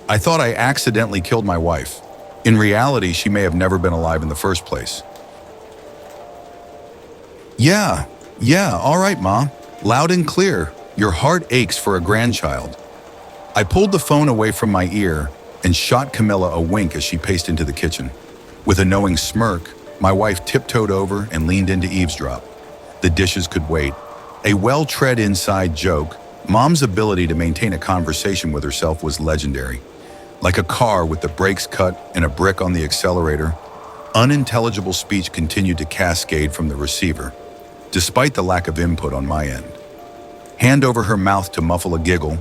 I thought I accidentally killed my wife. In reality, she may have never been alive in the first place. Yeah, all right, Ma. Loud and clear. Your heart aches for a grandchild. I pulled the phone away from my ear and shot Camilla a wink as she paced into the kitchen. With a knowing smirk, my wife tiptoed over and leaned in to eavesdrop. The dishes could wait. A well-tread inside joke, Mom's ability to maintain a conversation with herself was legendary. Like a car with the brakes cut and a brick on the accelerator, unintelligible speech continued to cascade from the receiver, despite the lack of input on my end. Hand over her mouth to muffle a giggle,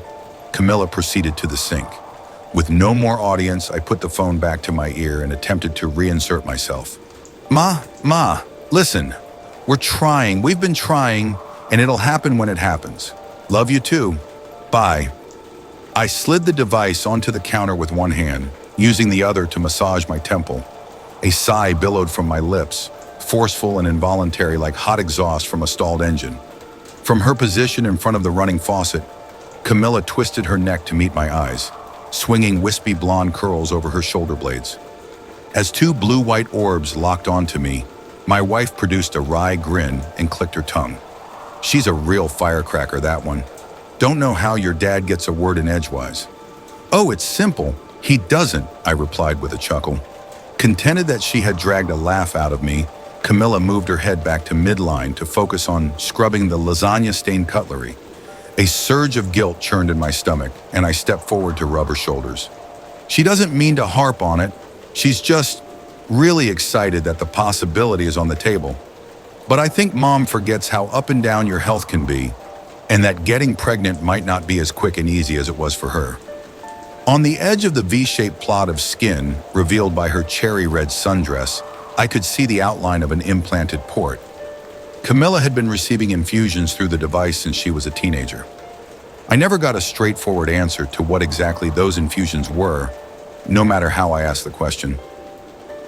Camilla proceeded to the sink. With no more audience, I put the phone back to my ear and attempted to reinsert myself. Ma, listen. We've been trying, and it'll happen when it happens. Love you too. Bye. I slid the device onto the counter with one hand, using the other to massage my temple. A sigh billowed from my lips, forceful and involuntary like hot exhaust from a stalled engine. From her position in front of the running faucet, Camilla twisted her neck to meet my eyes, swinging wispy blonde curls over her shoulder blades. As two blue-white orbs locked onto me, my wife produced a wry grin and clicked her tongue. She's a real firecracker, that one. Don't know how your dad gets a word in edgewise. Oh, it's simple. He doesn't, I replied with a chuckle. Contented that she had dragged a laugh out of me, Camilla moved her head back to midline to focus on scrubbing the lasagna-stained cutlery. A surge of guilt churned in my stomach, and I stepped forward to rub her shoulders. She doesn't mean to harp on it. She's just really excited that the possibility is on the table. But I think Mom forgets how up and down your health can be, and that getting pregnant might not be as quick and easy as it was for her. On the edge of the V-shaped plot of skin revealed by her cherry red sundress, I could see the outline of an implanted port. Camilla had been receiving infusions through the device since she was a teenager. I never got a straightforward answer to what exactly those infusions were, no matter how I asked the question.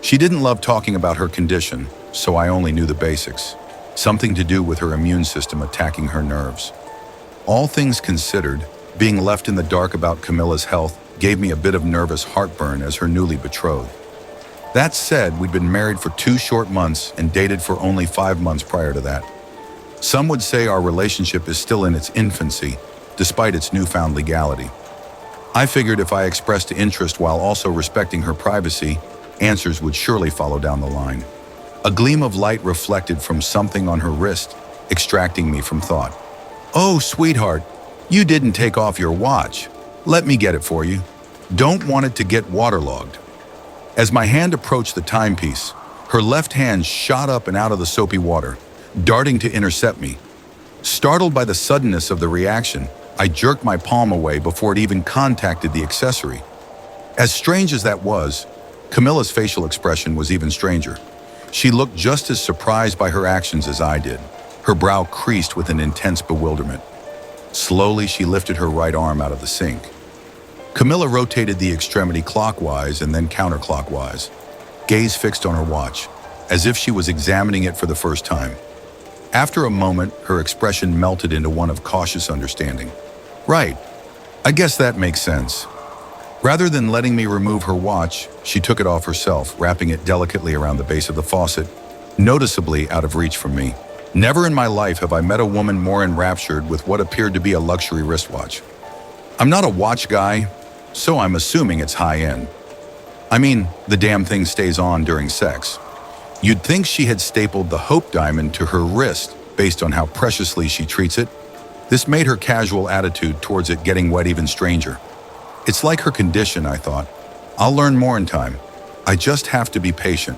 She didn't love talking about her condition, so I only knew the basics. Something to do with her immune system attacking her nerves. All things considered, being left in the dark about Camilla's health gave me a bit of nervous heartburn as her newly betrothed. That said, we'd been married for 2 short months and dated for only 5 months prior to that. Some would say our relationship is still in its infancy, despite its newfound legality. I figured if I expressed interest while also respecting her privacy, answers would surely follow down the line. A gleam of light reflected from something on her wrist, extracting me from thought. Oh, sweetheart, you didn't take off your watch. Let me get it for you. Don't want it to get waterlogged. As my hand approached the timepiece, her left hand shot up and out of the soapy water, darting to intercept me. Startled by the suddenness of the reaction, I jerked my palm away before it even contacted the accessory. As strange as that was, Camilla's facial expression was even stranger. She looked just as surprised by her actions as I did, her brow creased with an intense bewilderment. Slowly, she lifted her right arm out of the sink. Camilla rotated the extremity clockwise and then counterclockwise, gaze fixed on her watch, as if she was examining it for the first time. After a moment, her expression melted into one of cautious understanding. Right, I guess that makes sense. Rather than letting me remove her watch, she took it off herself, wrapping it delicately around the base of the faucet, noticeably out of reach from me. Never in my life have I met a woman more enraptured with what appeared to be a luxury wristwatch. I'm not a watch guy, so I'm assuming it's high-end. I mean, the damn thing stays on during sex. You'd think she had stapled the Hope Diamond to her wrist based on how preciously she treats it. This made her casual attitude towards it getting wet even stranger. It's like her condition, I thought. I'll learn more in time. I just have to be patient.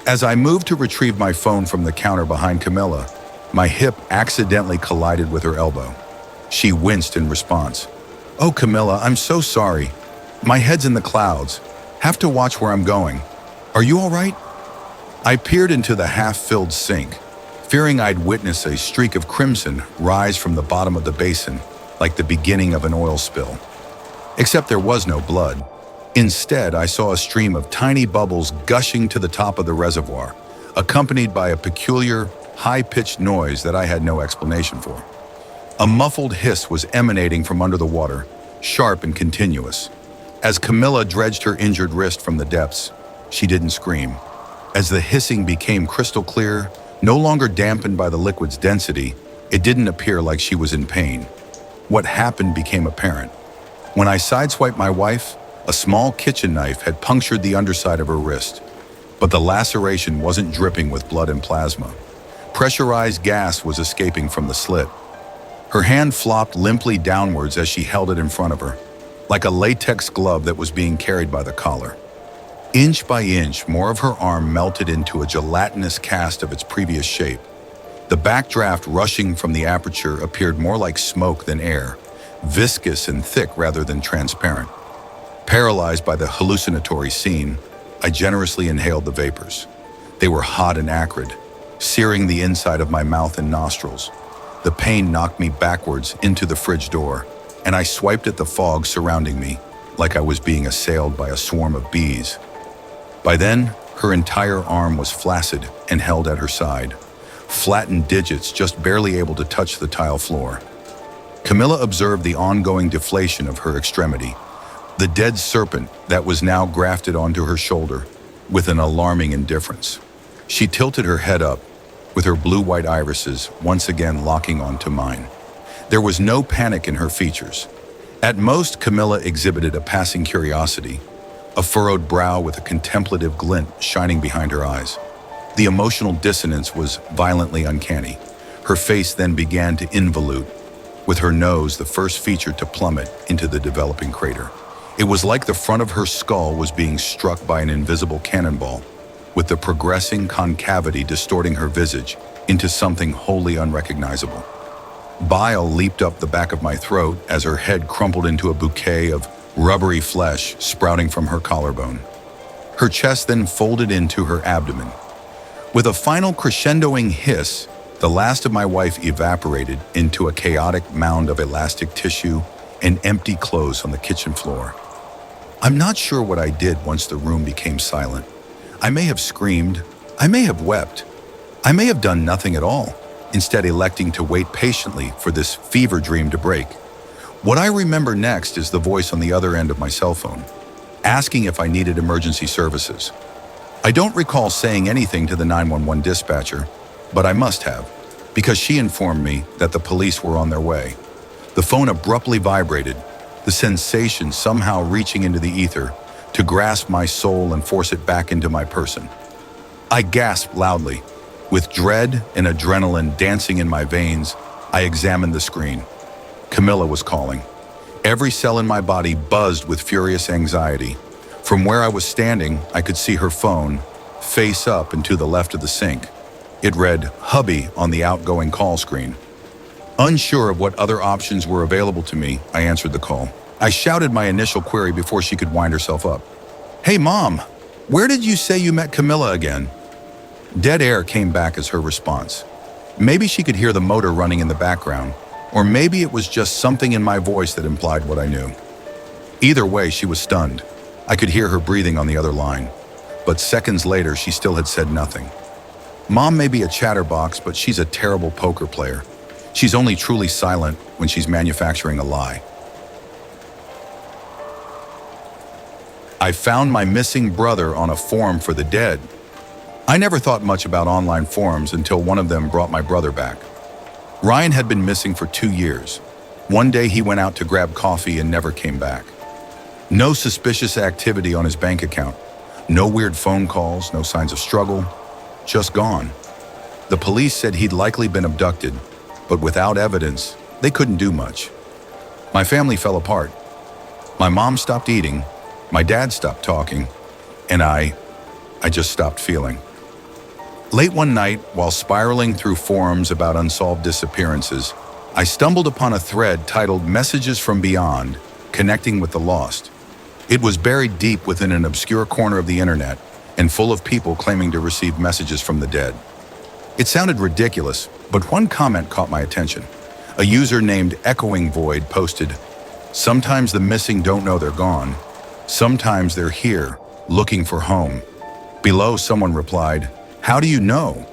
As I moved to retrieve my phone from the counter behind Camilla, my hip accidentally collided with her elbow. She winced in response. Oh, Camilla, I'm so sorry. My head's in the clouds. Have to watch where I'm going. Are you all right? I peered into the half-filled sink, fearing I'd witness a streak of crimson rise from the bottom of the basin, like the beginning of an oil spill. Except there was no blood. Instead, I saw a stream of tiny bubbles gushing to the top of the reservoir, accompanied by a peculiar, high-pitched noise that I had no explanation for. A muffled hiss was emanating from under the water, sharp and continuous. As Camilla dredged her injured wrist from the depths, she didn't scream. As the hissing became crystal clear, no longer dampened by the liquid's density, it didn't appear like she was in pain. What happened became apparent. When I sideswiped my wife, a small kitchen knife had punctured the underside of her wrist. But the laceration wasn't dripping with blood and plasma. Pressurized gas was escaping from the slit. Her hand flopped limply downwards as she held it in front of her, like a latex glove that was being carried by the collar. Inch by inch, more of her arm melted into a gelatinous cast of its previous shape. The backdraft rushing from the aperture appeared more like smoke than air, viscous and thick rather than transparent. Paralyzed by the hallucinatory scene, I generously inhaled the vapors. They were hot and acrid, searing the inside of my mouth and nostrils. The pain knocked me backwards into the fridge door, and I swiped at the fog surrounding me like I was being assailed by a swarm of bees. By then, her entire arm was flaccid and held at her side, flattened digits just barely able to touch the tile floor. Camilla observed the ongoing deflation of her extremity, the dead serpent that was now grafted onto her shoulder, with an alarming indifference. She tilted her head up, with her blue-white irises once again locking onto mine. There was no panic in her features. At most, Camilla exhibited a passing curiosity, a furrowed brow with a contemplative glint shining behind her eyes. The emotional dissonance was violently uncanny. Her face then began to involute, with her nose the first feature to plummet into the developing crater. It was like the front of her skull was being struck by an invisible cannonball, with the progressing concavity distorting her visage into something wholly unrecognizable. Bile leaped up the back of my throat as her head crumpled into a bouquet of rubbery flesh sprouting from her collarbone. Her chest then folded into her abdomen. With a final crescendoing hiss, the last of my wife evaporated into a chaotic mound of elastic tissue and empty clothes on the kitchen floor. I'm not sure what I did once the room became silent. I may have screamed, I may have wept, I may have done nothing at all, instead electing to wait patiently for this fever dream to break. What I remember next is the voice on the other end of my cell phone, asking if I needed emergency services. I don't recall saying anything to the 911 dispatcher, but I must have, because she informed me that the police were on their way. The phone abruptly vibrated, the sensation somehow reaching into the ether to grasp my soul and force it back into my person. I gasped loudly. With dread and adrenaline dancing in my veins, I examined the screen. Camilla was calling. Every cell in my body buzzed with furious anxiety. From where I was standing, I could see her phone, face up and to the left of the sink. It read, "Hubby" on the outgoing call screen. Unsure of what other options were available to me, I answered the call. I shouted my initial query before she could wind herself up. "Hey, Mom, where did you say you met Camilla again?" Dead air came back as her response. Maybe she could hear the motor running in the background, or maybe it was just something in my voice that implied what I knew. Either way, she was stunned. I could hear her breathing on the other line, but seconds later, she still had said nothing. Mom may be a chatterbox, but she's a terrible poker player. She's only truly silent when she's manufacturing a lie. I found my missing brother on a forum for the dead. I never thought much about online forums until one of them brought my brother back. Ryan had been missing for 2 years. One day he went out to grab coffee and never came back. No suspicious activity on his bank account. No weird phone calls, no signs of struggle. Just gone. The police said he'd likely been abducted, but without evidence, they couldn't do much. My family fell apart. My mom stopped eating, my dad stopped talking, and I just stopped feeling. Late one night, while spiraling through forums about unsolved disappearances, I stumbled upon a thread titled "Messages from Beyond, Connecting with the Lost." It was buried deep within an obscure corner of the internet and full of people claiming to receive messages from the dead. It sounded ridiculous, but one comment caught my attention. A user named Echoing Void posted, "Sometimes the missing don't know they're gone. Sometimes they're here, looking for home." Below, someone replied, "How do you know?"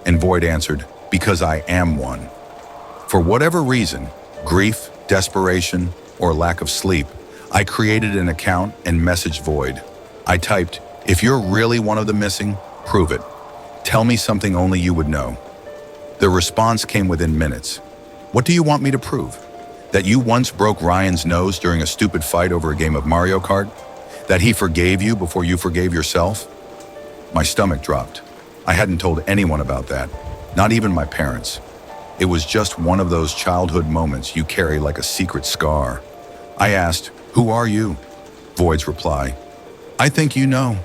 And Void answered, "Because I am one." For whatever reason, grief, desperation, or lack of sleep, I created an account and messaged Void. I typed, "If you're really one of the missing, prove it. Tell me something only you would know." The response came within minutes. "What do you want me to prove? That you once broke Ryan's nose during a stupid fight over a game of Mario Kart? That he forgave you before you forgave yourself?" My stomach dropped. I hadn't told anyone about that, not even my parents. It was just one of those childhood moments you carry like a secret scar. I asked, "Who are you?" Void's reply, "I think you know."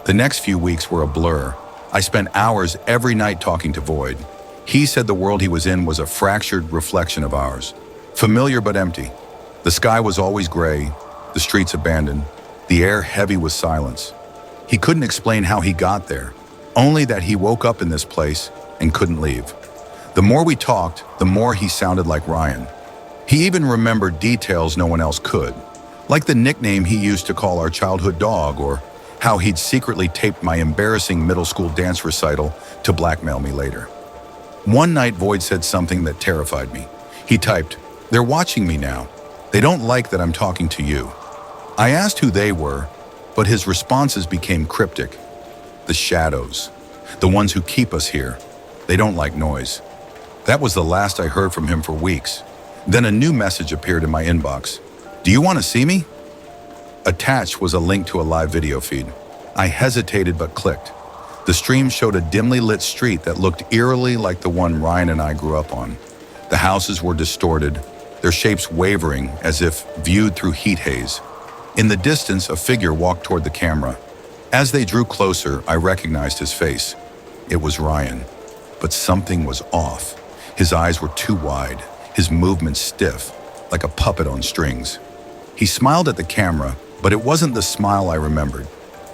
The next few weeks were a blur. I spent hours every night talking to Void. He said the world he was in was a fractured reflection of ours. Familiar but empty. The sky was always gray, the streets abandoned, the air heavy with silence. He couldn't explain how he got there, only that he woke up in this place and couldn't leave. The more we talked, the more he sounded like Ryan. He even remembered details no one else could, like the nickname he used to call our childhood dog, or how he'd secretly taped my embarrassing middle school dance recital to blackmail me later. One night, Void said something that terrified me. He typed, "They're watching me now. They don't like that I'm talking to you." I asked who they were, but his responses became cryptic. "The shadows. The ones who keep us here. They don't like noise." That was the last I heard from him for weeks. Then a new message appeared in my inbox. "Do you want to see me?" Attached was a link to a live video feed. I hesitated but clicked. The stream showed a dimly lit street that looked eerily like the one Ryan and I grew up on. The houses were distorted, their shapes wavering as if viewed through heat haze. In the distance, a figure walked toward the camera. As they drew closer, I recognized his face. It was Ryan. But something was off. His eyes were too wide, his movements stiff, like a puppet on strings. He smiled at the camera, but it wasn't the smile I remembered.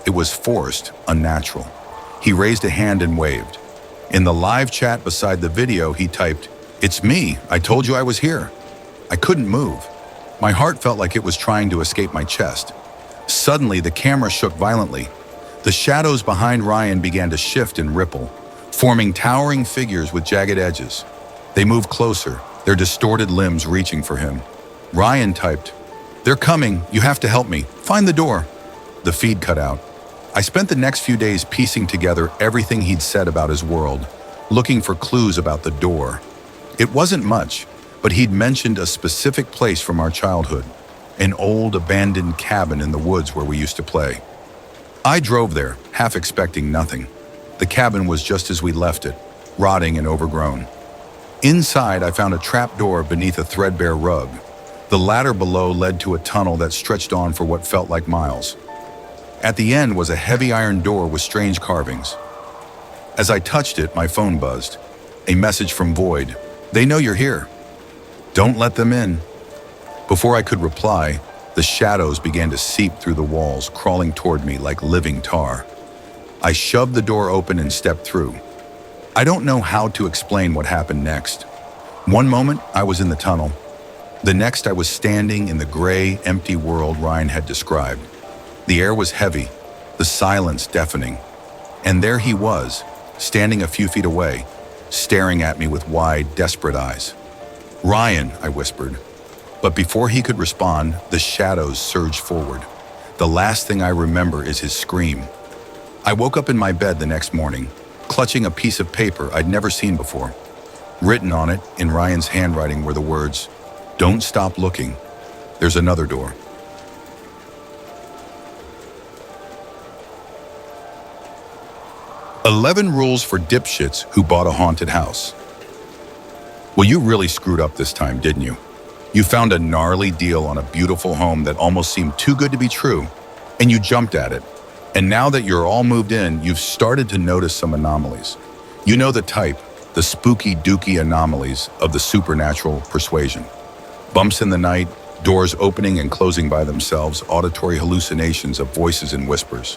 It was forced, unnatural. He raised a hand and waved. In the live chat beside the video, he typed, "It's me. I told you I was here." I couldn't move. My heart felt like it was trying to escape my chest. Suddenly, the camera shook violently. The shadows behind Ryan began to shift and ripple, forming towering figures with jagged edges. They moved closer, their distorted limbs reaching for him. Ryan typed, "They're coming. You have to help me. Find the door." The feed cut out. I spent the next few days piecing together everything he'd said about his world, looking for clues about the door. It wasn't much, but he'd mentioned a specific place from our childhood, an old abandoned cabin in the woods where we used to play. I drove there, half expecting nothing. The cabin was just as we left it, rotting and overgrown. Inside, I found a trapdoor beneath a threadbare rug. The ladder below led to a tunnel that stretched on for what felt like miles. At the end was a heavy iron door with strange carvings. As I touched it, my phone buzzed. A message from Void. "They know you're here. Don't let them in." Before I could reply, the shadows began to seep through the walls, crawling toward me like living tar. I shoved the door open and stepped through. I don't know how to explain what happened next. One moment, I was in the tunnel. The next, I was standing in the gray, empty world Ryan had described. The air was heavy, the silence deafening. And there he was, standing a few feet away, staring at me with wide, desperate eyes. "Ryan," I whispered. But before he could respond, the shadows surged forward. The last thing I remember is his scream. I woke up in my bed the next morning, clutching a piece of paper I'd never seen before. Written on it, in Ryan's handwriting, were the words, "Don't stop looking. There's another door." 11 rules for dipshits who bought a haunted house. Well, you really screwed up this time, didn't you? You found a gnarly deal on a beautiful home that almost seemed too good to be true, and you jumped at it. And now that you're all moved in, you've started to notice some anomalies. You know the type, the spooky dooky anomalies of the supernatural persuasion. Bumps in the night, doors opening and closing by themselves, auditory hallucinations of voices and whispers.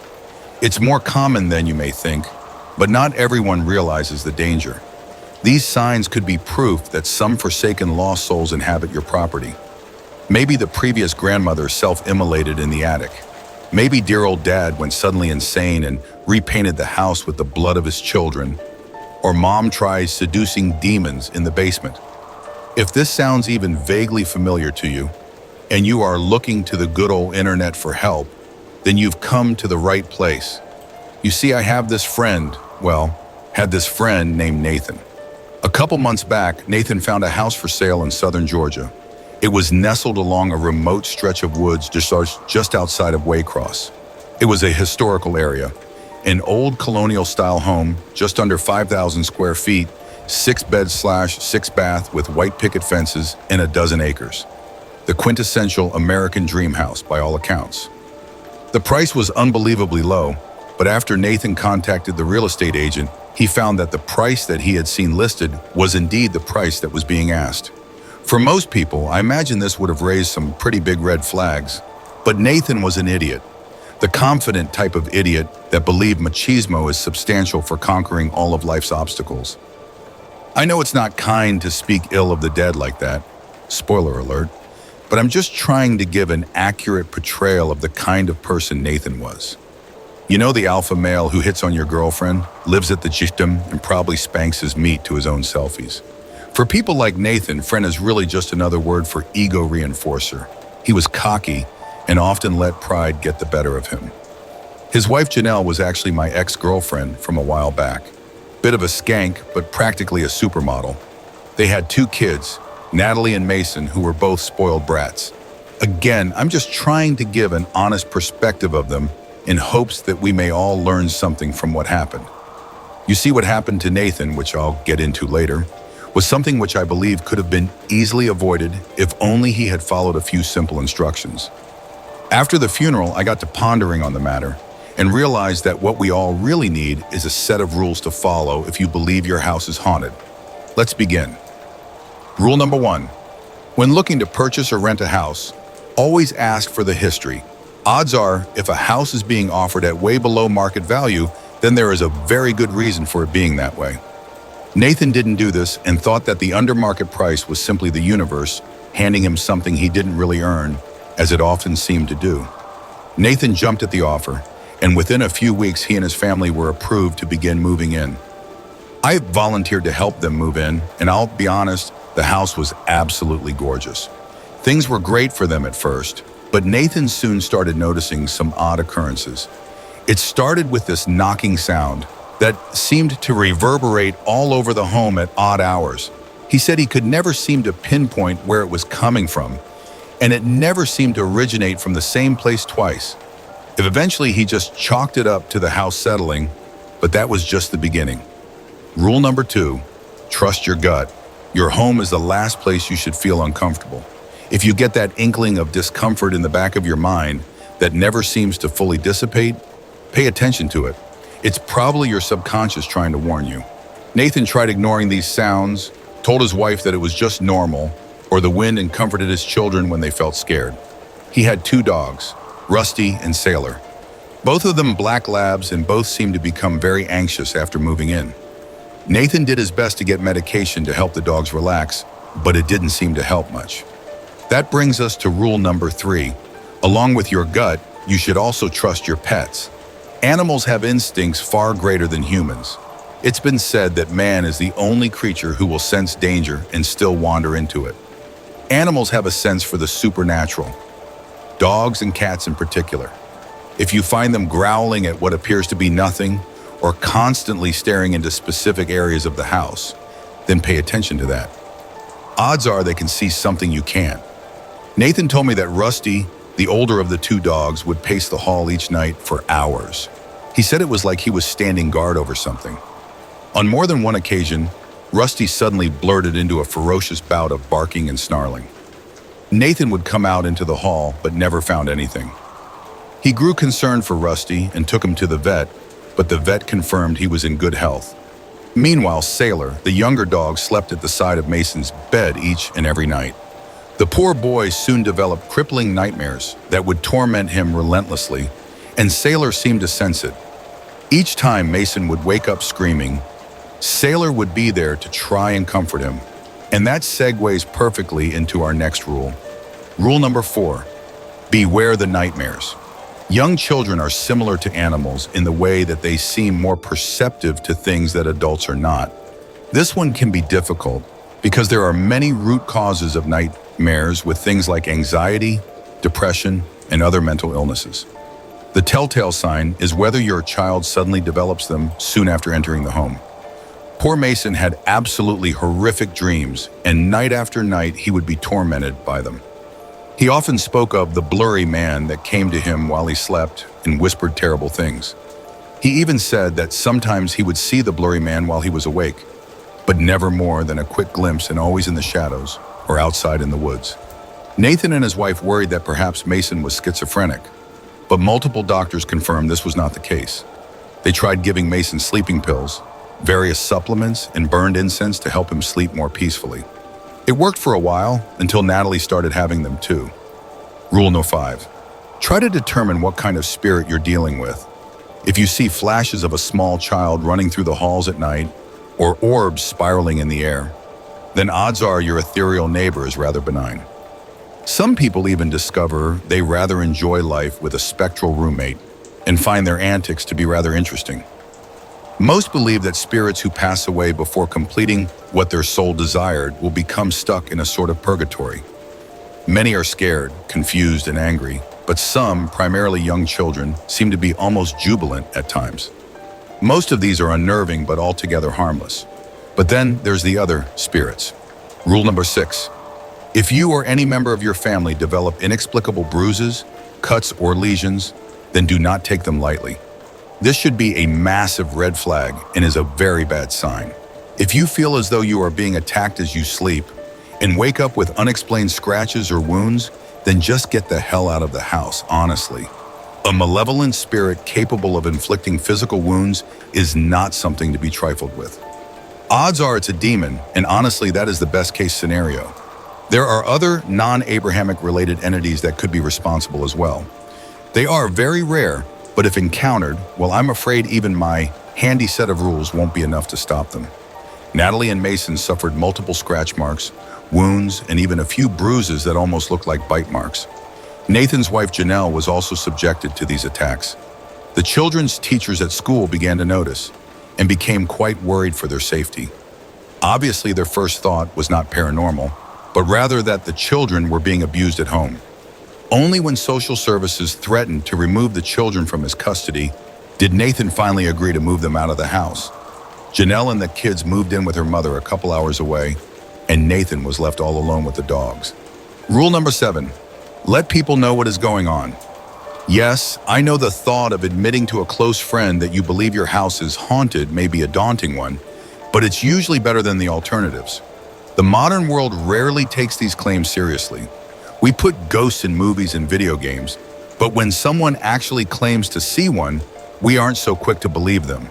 It's more common than you may think, but not everyone realizes the danger. These signs could be proof that some forsaken lost souls inhabit your property. Maybe the previous grandmother self-immolated in the attic. Maybe dear old dad went suddenly insane and repainted the house with the blood of his children. Or mom tries seducing demons in the basement. If this sounds even vaguely familiar to you, and you are looking to the good old internet for help, then you've come to the right place. You see, I have this friend, had this friend named Nathan. A couple months back, Nathan found a house for sale in southern Georgia. It was nestled along a remote stretch of woods just outside of Waycross. It was a historical area, an old colonial-style home, just under 5,000 square feet, 6-bed/6-bath with white picket fences and a dozen acres. The quintessential American dream house by all accounts. The price was unbelievably low, but after Nathan contacted the real estate agent, he found that the price that he had seen listed was indeed the price that was being asked. For most people, I imagine this would have raised some pretty big red flags, but Nathan was an idiot. The confident type of idiot that believed machismo is substantial for conquering all of life's obstacles. I know it's not kind to speak ill of the dead like that, spoiler alert, but I'm just trying to give an accurate portrayal of the kind of person Nathan was. You know, the alpha male who hits on your girlfriend, lives at the gym, and probably spanks his meat to his own selfies. For people like Nathan, friend is really just another word for ego reinforcer. He was cocky and often let pride get the better of him. His wife Janelle was actually my ex-girlfriend from a while back. Bit of a skank, but practically a supermodel. They had 2 kids, Natalie and Mason, who were both spoiled brats. Again, I'm just trying to give an honest perspective of them in hopes that we may all learn something from what happened. You see, what happened to Nathan, which I'll get into later, was something which I believe could have been easily avoided if only he had followed a few simple instructions. After the funeral, I got to pondering on the matter and realized that what we all really need is a set of rules to follow if you believe your house is haunted. Let's begin. Rule number 1. When looking to purchase or rent a house, always ask for the history. Odds are, if a house is being offered at way below market value, then there is a very good reason for it being that way. Nathan didn't do this and thought that the under-market price was simply the universe handing him something he didn't really earn, as it often seemed to do. Nathan jumped at the offer, and within a few weeks he and his family were approved to begin moving in. I volunteered to help them move in, and I'll be honest, the house was absolutely gorgeous. Things were great for them at first, but Nathan soon started noticing some odd occurrences. It started with this knocking sound that seemed to reverberate all over the home at odd hours. He said he could never seem to pinpoint where it was coming from, and it never seemed to originate from the same place twice. Eventually, he just chalked it up to the house settling, but that was just the beginning. Rule number 2, trust your gut. Your home is the last place you should feel uncomfortable. If you get that inkling of discomfort in the back of your mind that never seems to fully dissipate, pay attention to it. It's probably your subconscious trying to warn you. Nathan tried ignoring these sounds, told his wife that it was just normal, or the wind, and comforted his children when they felt scared. He had 2 dogs, Rusty and Sailor. Both of them black labs, and both seemed to become very anxious after moving in. Nathan did his best to get medication to help the dogs relax, but it didn't seem to help much. That brings us to rule number 3. Along with your gut, you should also trust your pets. Animals have instincts far greater than humans. It's been said that man is the only creature who will sense danger and still wander into it. Animals have a sense for the supernatural. Dogs and cats in particular. If you find them growling at what appears to be nothing, or constantly staring into specific areas of the house, then pay attention to that. Odds are they can see something you can't. Nathan told me that Rusty, the older of the 2 dogs, would pace the hall each night for hours. He said it was like he was standing guard over something. On more than one occasion, Rusty suddenly blurted into a ferocious bout of barking and snarling. Nathan would come out into the hall, but never found anything. He grew concerned for Rusty and took him to the vet, but the vet confirmed he was in good health. Meanwhile, Sailor, the younger dog, slept at the side of Mason's bed each and every night. The poor boy soon developed crippling nightmares that would torment him relentlessly, and Sailor seemed to sense it. Each time Mason would wake up screaming, Sailor would be there to try and comfort him. And that segues perfectly into our next rule. Rule number 4, beware the nightmares. Young children are similar to animals in the way that they seem more perceptive to things that adults are not. This one can be difficult because there are many root causes of nightmares with things like anxiety, depression, and other mental illnesses. The telltale sign is whether your child suddenly develops them soon after entering the home. Poor Mason had absolutely horrific dreams, and night after night he would be tormented by them. He often spoke of the blurry man that came to him while he slept and whispered terrible things. He even said that sometimes he would see the blurry man while he was awake, but never more than a quick glimpse and always in the shadows or outside in the woods. Nathan and his wife worried that perhaps Mason was schizophrenic, but multiple doctors confirmed this was not the case. They tried giving Mason sleeping pills, various supplements, and burned incense to help him sleep more peacefully. It worked for a while until Natalie started having them too. Rule No. 5. Try to determine what kind of spirit you're dealing with. If you see flashes of a small child running through the halls at night or orbs spiraling in the air, then odds are your ethereal neighbor is rather benign. Some people even discover they rather enjoy life with a spectral roommate and find their antics to be rather interesting. Most believe that spirits who pass away before completing what their soul desired will become stuck in a sort of purgatory. Many are scared, confused, and angry, but some, primarily young children, seem to be almost jubilant at times. Most of these are unnerving but altogether harmless. But then there's the other spirits. Rule number 6. If you or any member of your family develop inexplicable bruises, cuts, or lesions, then do not take them lightly. This should be a massive red flag and is a very bad sign. If you feel as though you are being attacked as you sleep and wake up with unexplained scratches or wounds, then just get the hell out of the house, honestly. A malevolent spirit capable of inflicting physical wounds is not something to be trifled with. Odds are it's a demon, and honestly, that is the best case scenario. There are other non-Abrahamic related entities that could be responsible as well. They are very rare, but if encountered, well, I'm afraid even my handy set of rules won't be enough to stop them. Natalie and Mason suffered multiple scratch marks, wounds, and even a few bruises that almost looked like bite marks. Nathan's wife Janelle was also subjected to these attacks. The children's teachers at school began to notice and became quite worried for their safety. Obviously, their first thought was not paranormal, but rather that the children were being abused at home. Only when social services threatened to remove the children from his custody did Nathan finally agree to move them out of the house. Janelle and the kids moved in with her mother a couple hours away, and Nathan was left all alone with the dogs. Rule number 7. Let people know what is going on. Yes, I know the thought of admitting to a close friend that you believe your house is haunted may be a daunting one, but it's usually better than the alternatives. The modern world rarely takes these claims seriously. We put ghosts in movies and video games, but when someone actually claims to see one, we aren't so quick to believe them.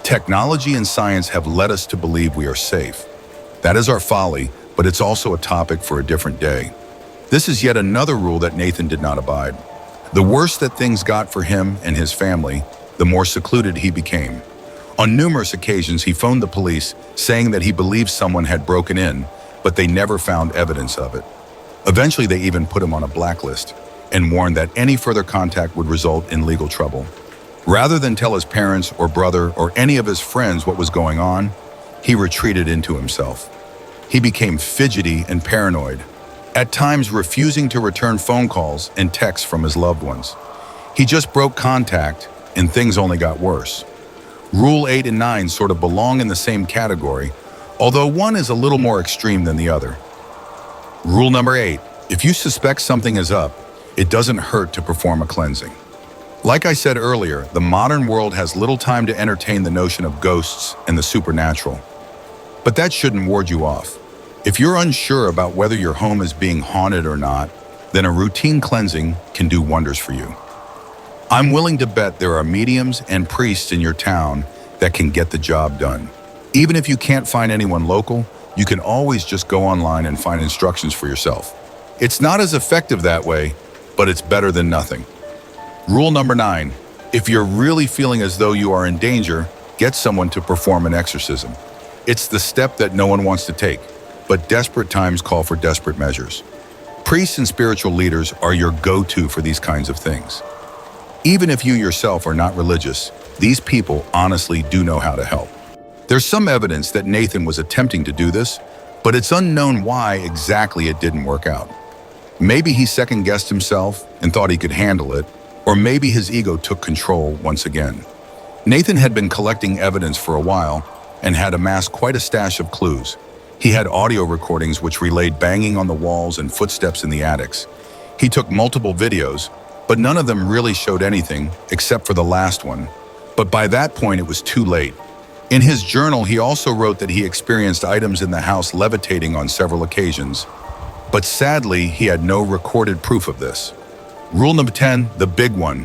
Technology and science have led us to believe we are safe. That is our folly, but it's also a topic for a different day. This is yet another rule that Nathan did not abide. The worse that things got for him and his family, the more secluded he became. On numerous occasions, he phoned the police saying that he believed someone had broken in, but they never found evidence of it. Eventually, they even put him on a blacklist and warned that any further contact would result in legal trouble. Rather than tell his parents or brother or any of his friends what was going on, he retreated into himself. He became fidgety and paranoid, at times refusing to return phone calls and texts from his loved ones. He just broke contact and things only got worse. Rule 8 and 9 sort of belong in the same category, although one is a little more extreme than the other. Rule number 8, if you suspect something is up, it doesn't hurt to perform a cleansing. Like I said earlier, the modern world has little time to entertain the notion of ghosts and the supernatural. But that shouldn't ward you off. If you're unsure about whether your home is being haunted or not, then a routine cleansing can do wonders for you. I'm willing to bet there are mediums and priests in your town that can get the job done. Even if you can't find anyone local, you can always just go online and find instructions for yourself. It's not as effective that way, but it's better than nothing. Rule number 9, if you're really feeling as though you are in danger, get someone to perform an exorcism. It's the step that no one wants to take, but desperate times call for desperate measures. Priests and spiritual leaders are your go-to for these kinds of things. Even if you yourself are not religious, these people honestly do know how to help. There's some evidence that Nathan was attempting to do this, But it's unknown why exactly it didn't work out. Maybe he second-guessed himself and thought he could handle it, or maybe his ego took control once again. Nathan had been collecting evidence for a while and had amassed quite a stash of clues. He had audio recordings which relayed banging on the walls and footsteps in the attics. He took multiple videos, but none of them really showed anything except for the last one. But by that point, it was too late. In his journal, he also wrote that he experienced items in the house levitating on several occasions. But sadly, he had no recorded proof of this. Rule number 10, the big one.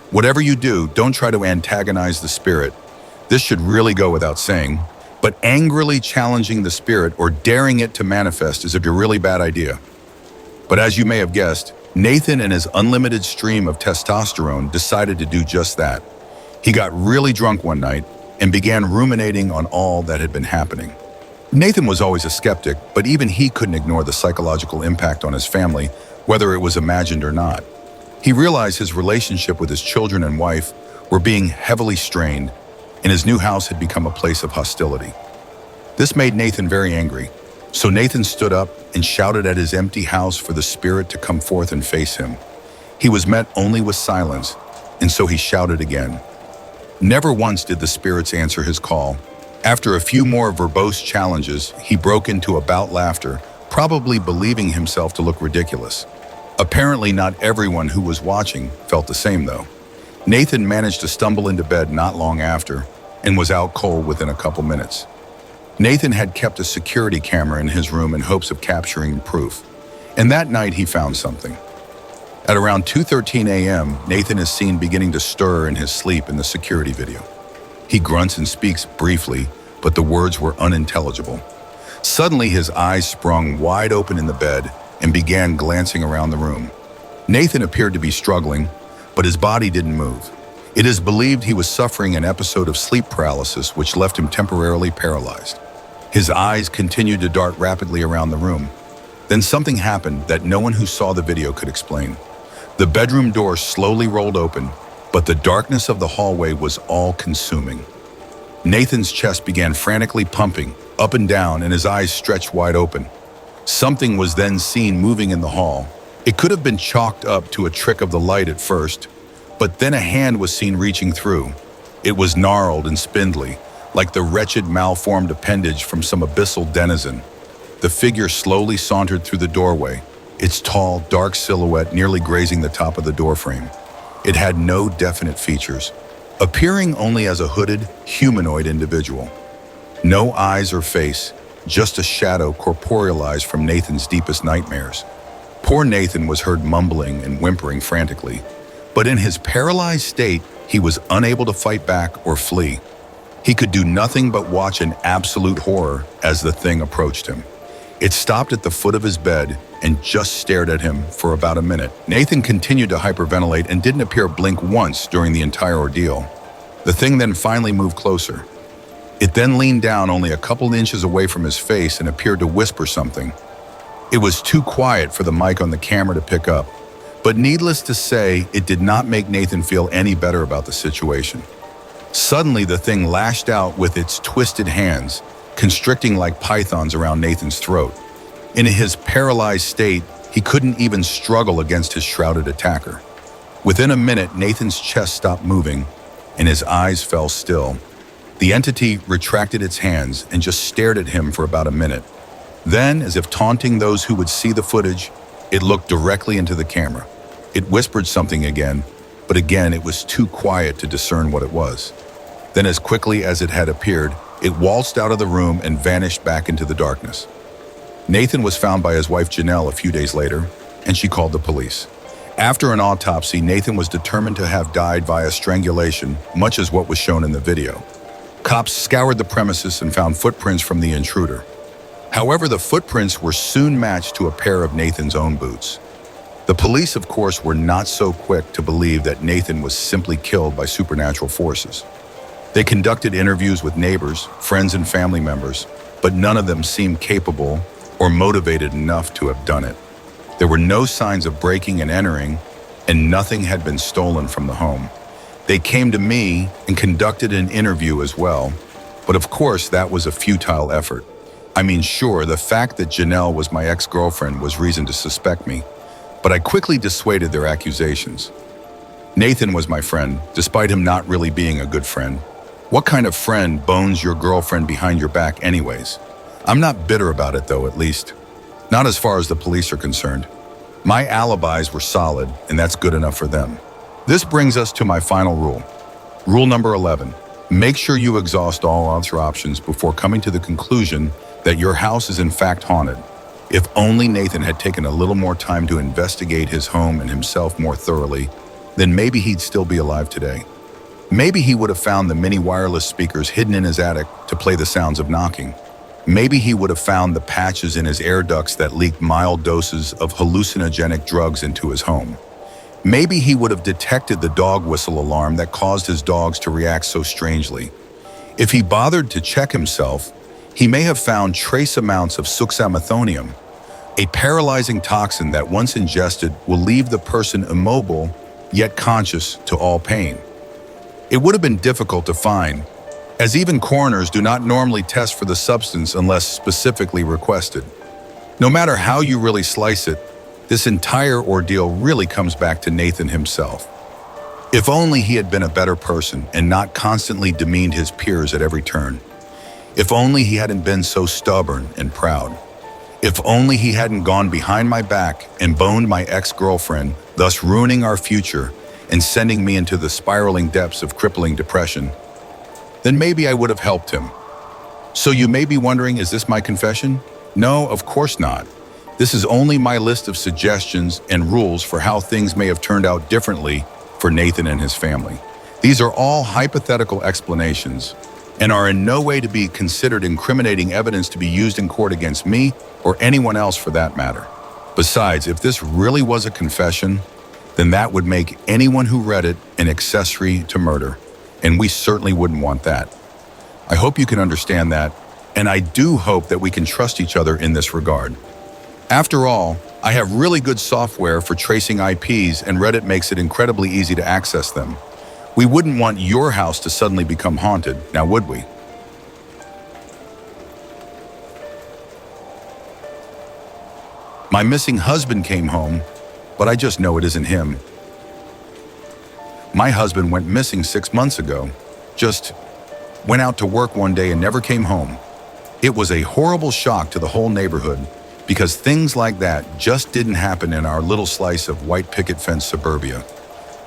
Whatever you do, don't try to antagonize the spirit. This should really go without saying, but angrily challenging the spirit or daring it to manifest is a really bad idea. But as you may have guessed, Nathan and his unlimited stream of testosterone decided to do just that. He got really drunk one night and began ruminating on all that had been happening. Nathan was always a skeptic, but even he couldn't ignore the psychological impact on his family, whether it was imagined or not. He realized his relationship with his children and wife were being heavily strained, and his new house had become a place of hostility. This made Nathan very angry, so Nathan stood up and shouted at his empty house for the spirit to come forth and face him. He was met only with silence, and so he shouted again. Never once did the spirits answer his call. After a few more verbose challenges, he broke into about laughter, probably believing himself to look ridiculous. Apparently not everyone who was watching felt the same though. Nathan managed to stumble into bed not long after and was out cold within a couple minutes. Nathan had kept a security camera in his room in hopes of capturing proof, and that night he found something. At around 2:13 a.m., Nathan is seen beginning to stir in his sleep in the security video. He grunts and speaks briefly, but the words were unintelligible. Suddenly his eyes sprung wide open in the bed and began glancing around the room. Nathan appeared to be struggling, but his body didn't move. It is believed he was suffering an episode of sleep paralysis which left him temporarily paralyzed. His eyes continued to dart rapidly around the room. Then something happened that no one who saw the video could explain. The bedroom door slowly rolled open, but the darkness of the hallway was all-consuming. Nathan's chest began frantically pumping up and down and his eyes stretched wide open. Something was then seen moving in the hall. It could have been chalked up to a trick of the light at first, but then a hand was seen reaching through. It was gnarled and spindly, like the wretched malformed appendage from some abyssal denizen. The figure slowly sauntered through the doorway, its tall, dark silhouette nearly grazing the top of the doorframe. It had no definite features, appearing only as a hooded, humanoid individual. No eyes or face, just a shadow corporealized from Nathan's deepest nightmares. Poor Nathan was heard mumbling and whimpering frantically, but in his paralyzed state, he was unable to fight back or flee. He could do nothing but watch in absolute horror as the thing approached him. It stopped at the foot of his bed and just stared at him for about a minute. Nathan continued to hyperventilate and didn't appear to blink once during the entire ordeal. The thing then finally moved closer. It then leaned down only a couple inches away from his face and appeared to whisper something. It was too quiet for the mic on the camera to pick up, but needless to say, it did not make Nathan feel any better about the situation. Suddenly, the thing lashed out with its twisted hands, constricting like pythons around Nathan's throat. In his paralyzed state, he couldn't even struggle against his shrouded attacker. Within a minute, Nathan's chest stopped moving, and his eyes fell still. The entity retracted its hands and just stared at him for about a minute. Then, as if taunting those who would see the footage, it looked directly into the camera. It whispered something again, but again it was too quiet to discern what it was. Then, as quickly as it had appeared, it waltzed out of the room and vanished back into the darkness. Nathan was found by his wife Janelle a few days later, and she called the police. After an autopsy, Nathan was determined to have died via strangulation, much as what was shown in the video. Cops scoured the premises and found footprints from the intruder. However, the footprints were soon matched to a pair of Nathan's own boots. The police, of course, were not so quick to believe that Nathan was simply killed by supernatural forces. They conducted interviews with neighbors, friends, and family members, but none of them seemed capable or motivated enough to have done it. There were no signs of breaking and entering, and nothing had been stolen from the home. They came to me and conducted an interview as well, but of course that was a futile effort. I mean, sure, the fact that Janelle was my ex-girlfriend was reason to suspect me, but I quickly dissuaded their accusations. Nathan was my friend, despite him not really being a good friend. What kind of friend bones your girlfriend behind your back anyways? I'm not bitter about it though, at least. Not as far as the police are concerned. My alibis were solid, and that's good enough for them. This brings us to my final rule. Rule number 11. Make sure you exhaust all other options before coming to the conclusion that your house is in fact haunted. If only Nathan had taken a little more time to investigate his home and himself more thoroughly, then maybe he'd still be alive today. Maybe he would have found the mini wireless speakers hidden in his attic to play the sounds of knocking. Maybe he would have found the patches in his air ducts that leaked mild doses of hallucinogenic drugs into his home. Maybe he would have detected the dog whistle alarm that caused his dogs to react so strangely. If he bothered to check himself, he may have found trace amounts of suxamethonium, a paralyzing toxin that once ingested will leave the person immobile yet conscious to all pain. It would have been difficult to find, as even coroners do not normally test for the substance unless specifically requested. No matter how you really slice it, this entire ordeal really comes back to Nathan himself. If only he had been a better person and not constantly demeaned his peers at every turn. If only he hadn't been so stubborn and proud. If only he hadn't gone behind my back and boned my ex-girlfriend, thus ruining our future and sending me into the spiraling depths of crippling depression, then maybe I would have helped him. So you may be wondering, is this my confession? No, of course not. This is only my list of suggestions and rules for how things may have turned out differently for Nathan and his family. These are all hypothetical explanations and are in no way to be considered incriminating evidence to be used in court against me or anyone else for that matter. Besides, if this really was a confession, then that would make anyone who read it an accessory to murder, and we certainly wouldn't want that. I hope you can understand that, and I do hope that we can trust each other in this regard. After all, I have really good software for tracing IPs, and Reddit makes it incredibly easy to access them. We wouldn't want your house to suddenly become haunted, now would we? My missing husband came home, but I just know it isn't him. My husband went missing 6 months ago. Just went out to work one day and never came home. It was a horrible shock to the whole neighborhood because things like that just didn't happen in our little slice of white picket fence suburbia.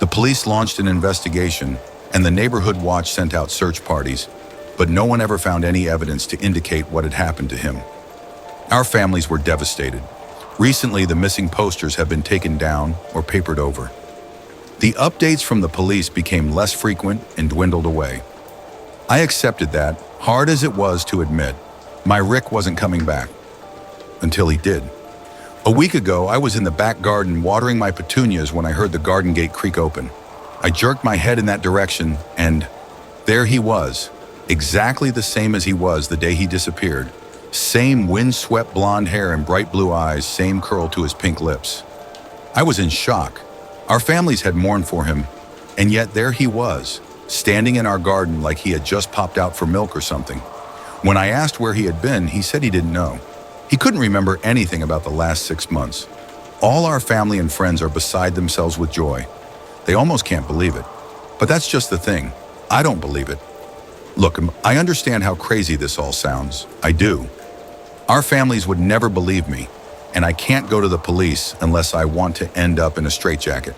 The police launched an investigation and the neighborhood watch sent out search parties, but no one ever found any evidence to indicate what had happened to him. Our families were devastated. Recently, the missing posters have been taken down or papered over. The updates from the police became less frequent and dwindled away. I accepted that, hard as it was to admit, my Rick wasn't coming back. Until he did. A week ago, I was in the back garden watering my petunias when I heard the garden gate creak open. I jerked my head in that direction, and there he was, exactly the same as he was the day he disappeared. Same windswept blonde hair and bright blue eyes, same curl to his pink lips. I was in shock. Our families had mourned for him, and yet there he was, standing in our garden like he had just popped out for milk or something. When I asked where he had been, he said he didn't know. He couldn't remember anything about the last 6 months. All our family and friends are beside themselves with joy. They almost can't believe it. But that's just the thing. I don't believe it. Look, I understand how crazy this all sounds. I do. Our families would never believe me, and I can't go to the police unless I want to end up in a straitjacket.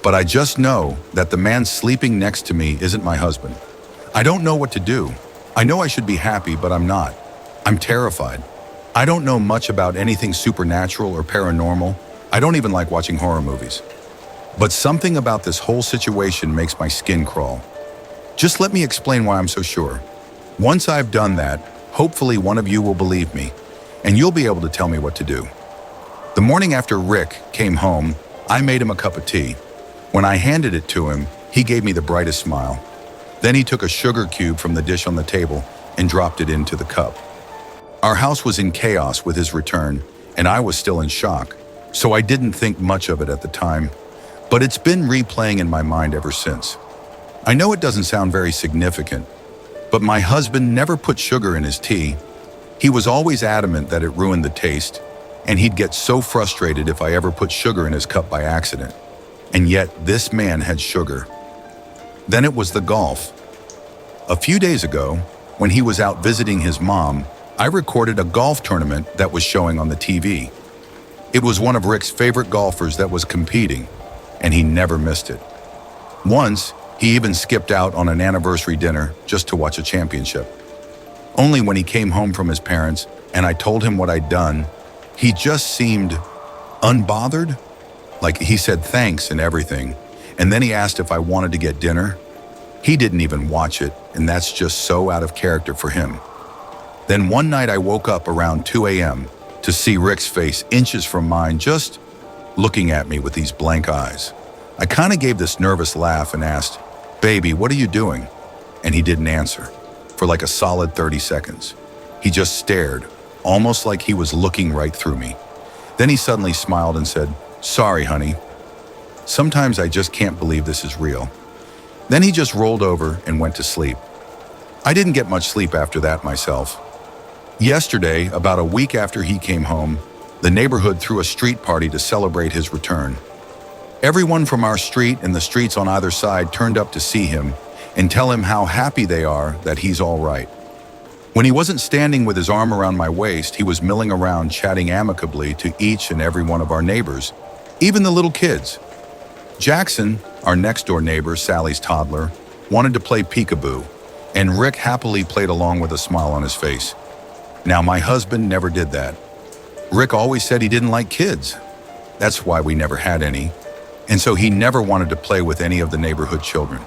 But I just know that the man sleeping next to me isn't my husband. I don't know what to do. I know I should be happy, but I'm not. I'm terrified. I don't know much about anything supernatural or paranormal. I don't even like watching horror movies. But something about this whole situation makes my skin crawl. Just let me explain why I'm so sure. Once I've done that, hopefully one of you will believe me, and you'll be able to tell me what to do. The morning after Rick came home, I made him a cup of tea. When I handed it to him, he gave me the brightest smile. Then he took a sugar cube from the dish on the table and dropped it into the cup. Our house was in chaos with his return, and I was still in shock, so I didn't think much of it at the time, but it's been replaying in my mind ever since. I know it doesn't sound very significant, but my husband never put sugar in his tea. He was always adamant that it ruined the taste, and he'd get so frustrated if I ever put sugar in his cup by accident. And yet, this man had sugar. Then it was the golf. A few days ago, when he was out visiting his mom, I recorded a golf tournament that was showing on the TV. It was one of Rick's favorite golfers that was competing, and he never missed it. Once, he even skipped out on an anniversary dinner just to watch a championship. Only when he came home from his parents and I told him what I'd done, he just seemed unbothered. Like he said thanks and everything, and then he asked if I wanted to get dinner. He didn't even watch it, and that's just so out of character for him. Then one night I woke up around 2 a.m. to see Rick's face inches from mine, just looking at me with these blank eyes. I kind of gave this nervous laugh and asked, "Baby, what are you doing?" And he didn't answer for like a solid 30 seconds. He just stared, almost like he was looking right through me. Then he suddenly smiled and said, "Sorry, honey. Sometimes I just can't believe this is real." Then he just rolled over and went to sleep. I didn't get much sleep after that myself. Yesterday, about a week after he came home, the neighborhood threw a street party to celebrate his return. Everyone from our street and the streets on either side turned up to see him and tell him how happy they are that he's all right. When he wasn't standing with his arm around my waist, he was milling around chatting amicably to each and every one of our neighbors, even the little kids. Jackson, our next-door neighbor, Sally's toddler, wanted to play peekaboo, and Rick happily played along with a smile on his face. Now, my husband never did that. Rick always said he didn't like kids. That's why we never had any. And so he never wanted to play with any of the neighborhood children,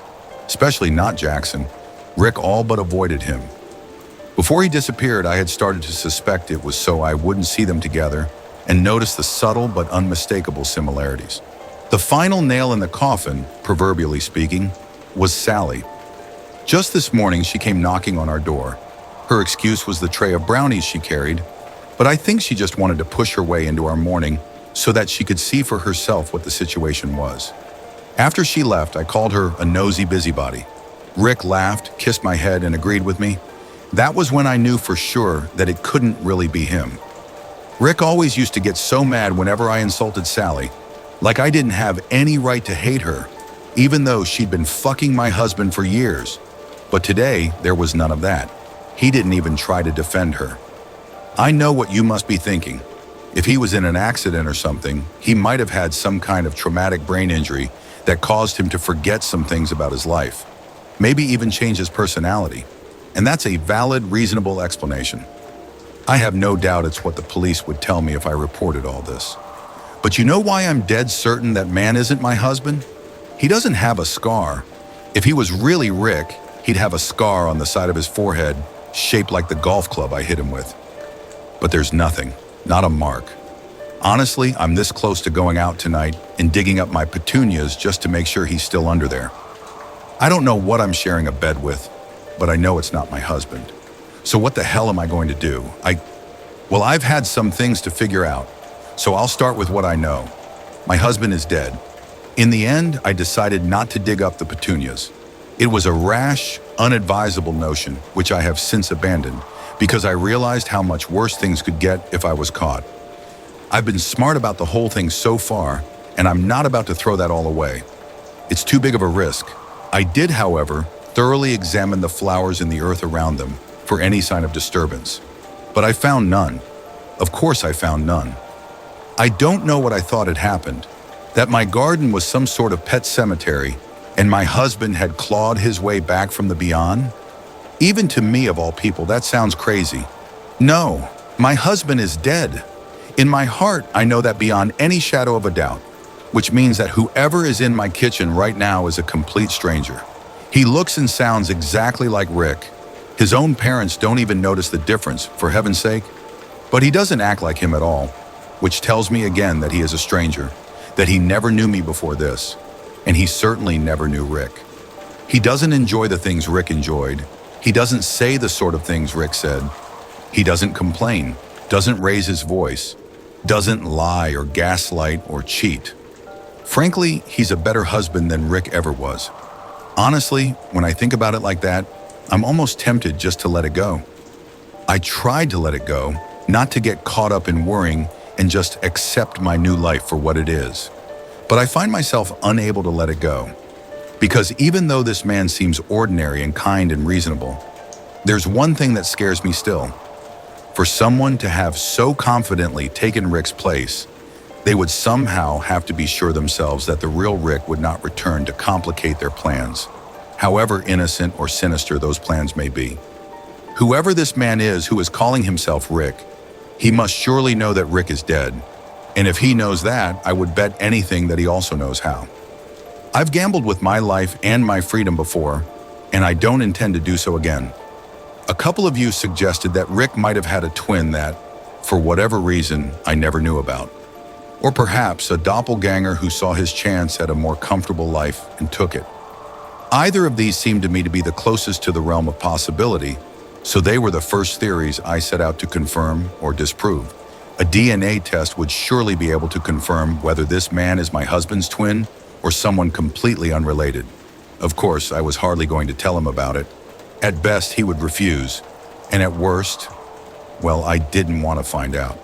especially not Jackson. Rick all but avoided him. Before he disappeared, I had started to suspect it was so I wouldn't see them together and notice the subtle but unmistakable similarities. The final nail in the coffin, proverbially speaking, was Sally. Just this morning, she came knocking on our door. Her excuse was the tray of brownies she carried, but I think she just wanted to push her way into our morning so that she could see for herself what the situation was. After she left, I called her a nosy busybody. Rick laughed, kissed my head, and agreed with me. That was when I knew for sure that it couldn't really be him. Rick always used to get so mad whenever I insulted Sally, like I didn't have any right to hate her, even though she'd been fucking my husband for years. But today, there was none of that. He didn't even try to defend her. I know what you must be thinking. If he was in an accident or something, he might have had some kind of traumatic brain injury that caused him to forget some things about his life, maybe even change his personality. And that's a valid, reasonable explanation. I have no doubt it's what the police would tell me if I reported all this. But you know why I'm dead certain that man isn't my husband? He doesn't have a scar. If he was really Rick, he'd have a scar on the side of his forehead, shaped like the golf club I hit him with. But there's nothing, not a mark. Honestly, I'm this close to going out tonight and digging up my petunias just to make sure he's still under there. I don't know what I'm sharing a bed with, but I know it's not my husband. So what the hell am I going to do? Well, I've had some things to figure out, so I'll start with what I know. My husband is dead. In the end, I decided not to dig up the petunias. It was a rash, unadvisable notion, which I have since abandoned, because I realized how much worse things could get if I was caught. I've been smart about the whole thing so far, and I'm not about to throw that all away. It's too big of a risk. I did, however, thoroughly examine the flowers in the earth around them for any sign of disturbance. But I found none. Of course I found none. I don't know what I thought had happened, that my garden was some sort of pet cemetery and my husband had clawed his way back from the beyond. Even to me, of all people, that sounds crazy. No, my husband is dead. In my heart, I know that beyond any shadow of a doubt, which means that whoever is in my kitchen right now is a complete stranger. He looks and sounds exactly like Rick. His own parents don't even notice the difference, for heaven's sake. But he doesn't act like him at all, which tells me again that he is a stranger, that he never knew me before this, and he certainly never knew Rick. He doesn't enjoy the things Rick enjoyed. He doesn't say the sort of things Rick said. He doesn't complain, doesn't raise his voice, doesn't lie or gaslight or cheat. Frankly, he's a better husband than Rick ever was. Honestly, when I think about it like that, I'm almost tempted just to let it go. I tried to let it go, not to get caught up in worrying and just accept my new life for what it is. But I find myself unable to let it go. Because even though this man seems ordinary and kind and reasonable, there's one thing that scares me still. For someone to have so confidently taken Rick's place, they would somehow have to be sure themselves that the real Rick would not return to complicate their plans, however innocent or sinister those plans may be. Whoever this man is who is calling himself Rick, he must surely know that Rick is dead. And if he knows that, I would bet anything that he also knows how. I've gambled with my life and my freedom before, and I don't intend to do so again. A couple of you suggested that Rick might have had a twin that, for whatever reason, I never knew about. Or perhaps a doppelganger who saw his chance at a more comfortable life and took it. Either of these seemed to me to be the closest to the realm of possibility, so they were the first theories I set out to confirm or disprove. A DNA test would surely be able to confirm whether this man is my husband's twin or someone completely unrelated. Of course, I was hardly going to tell him about it. At best, he would refuse, and at worst, well, I didn't want to find out.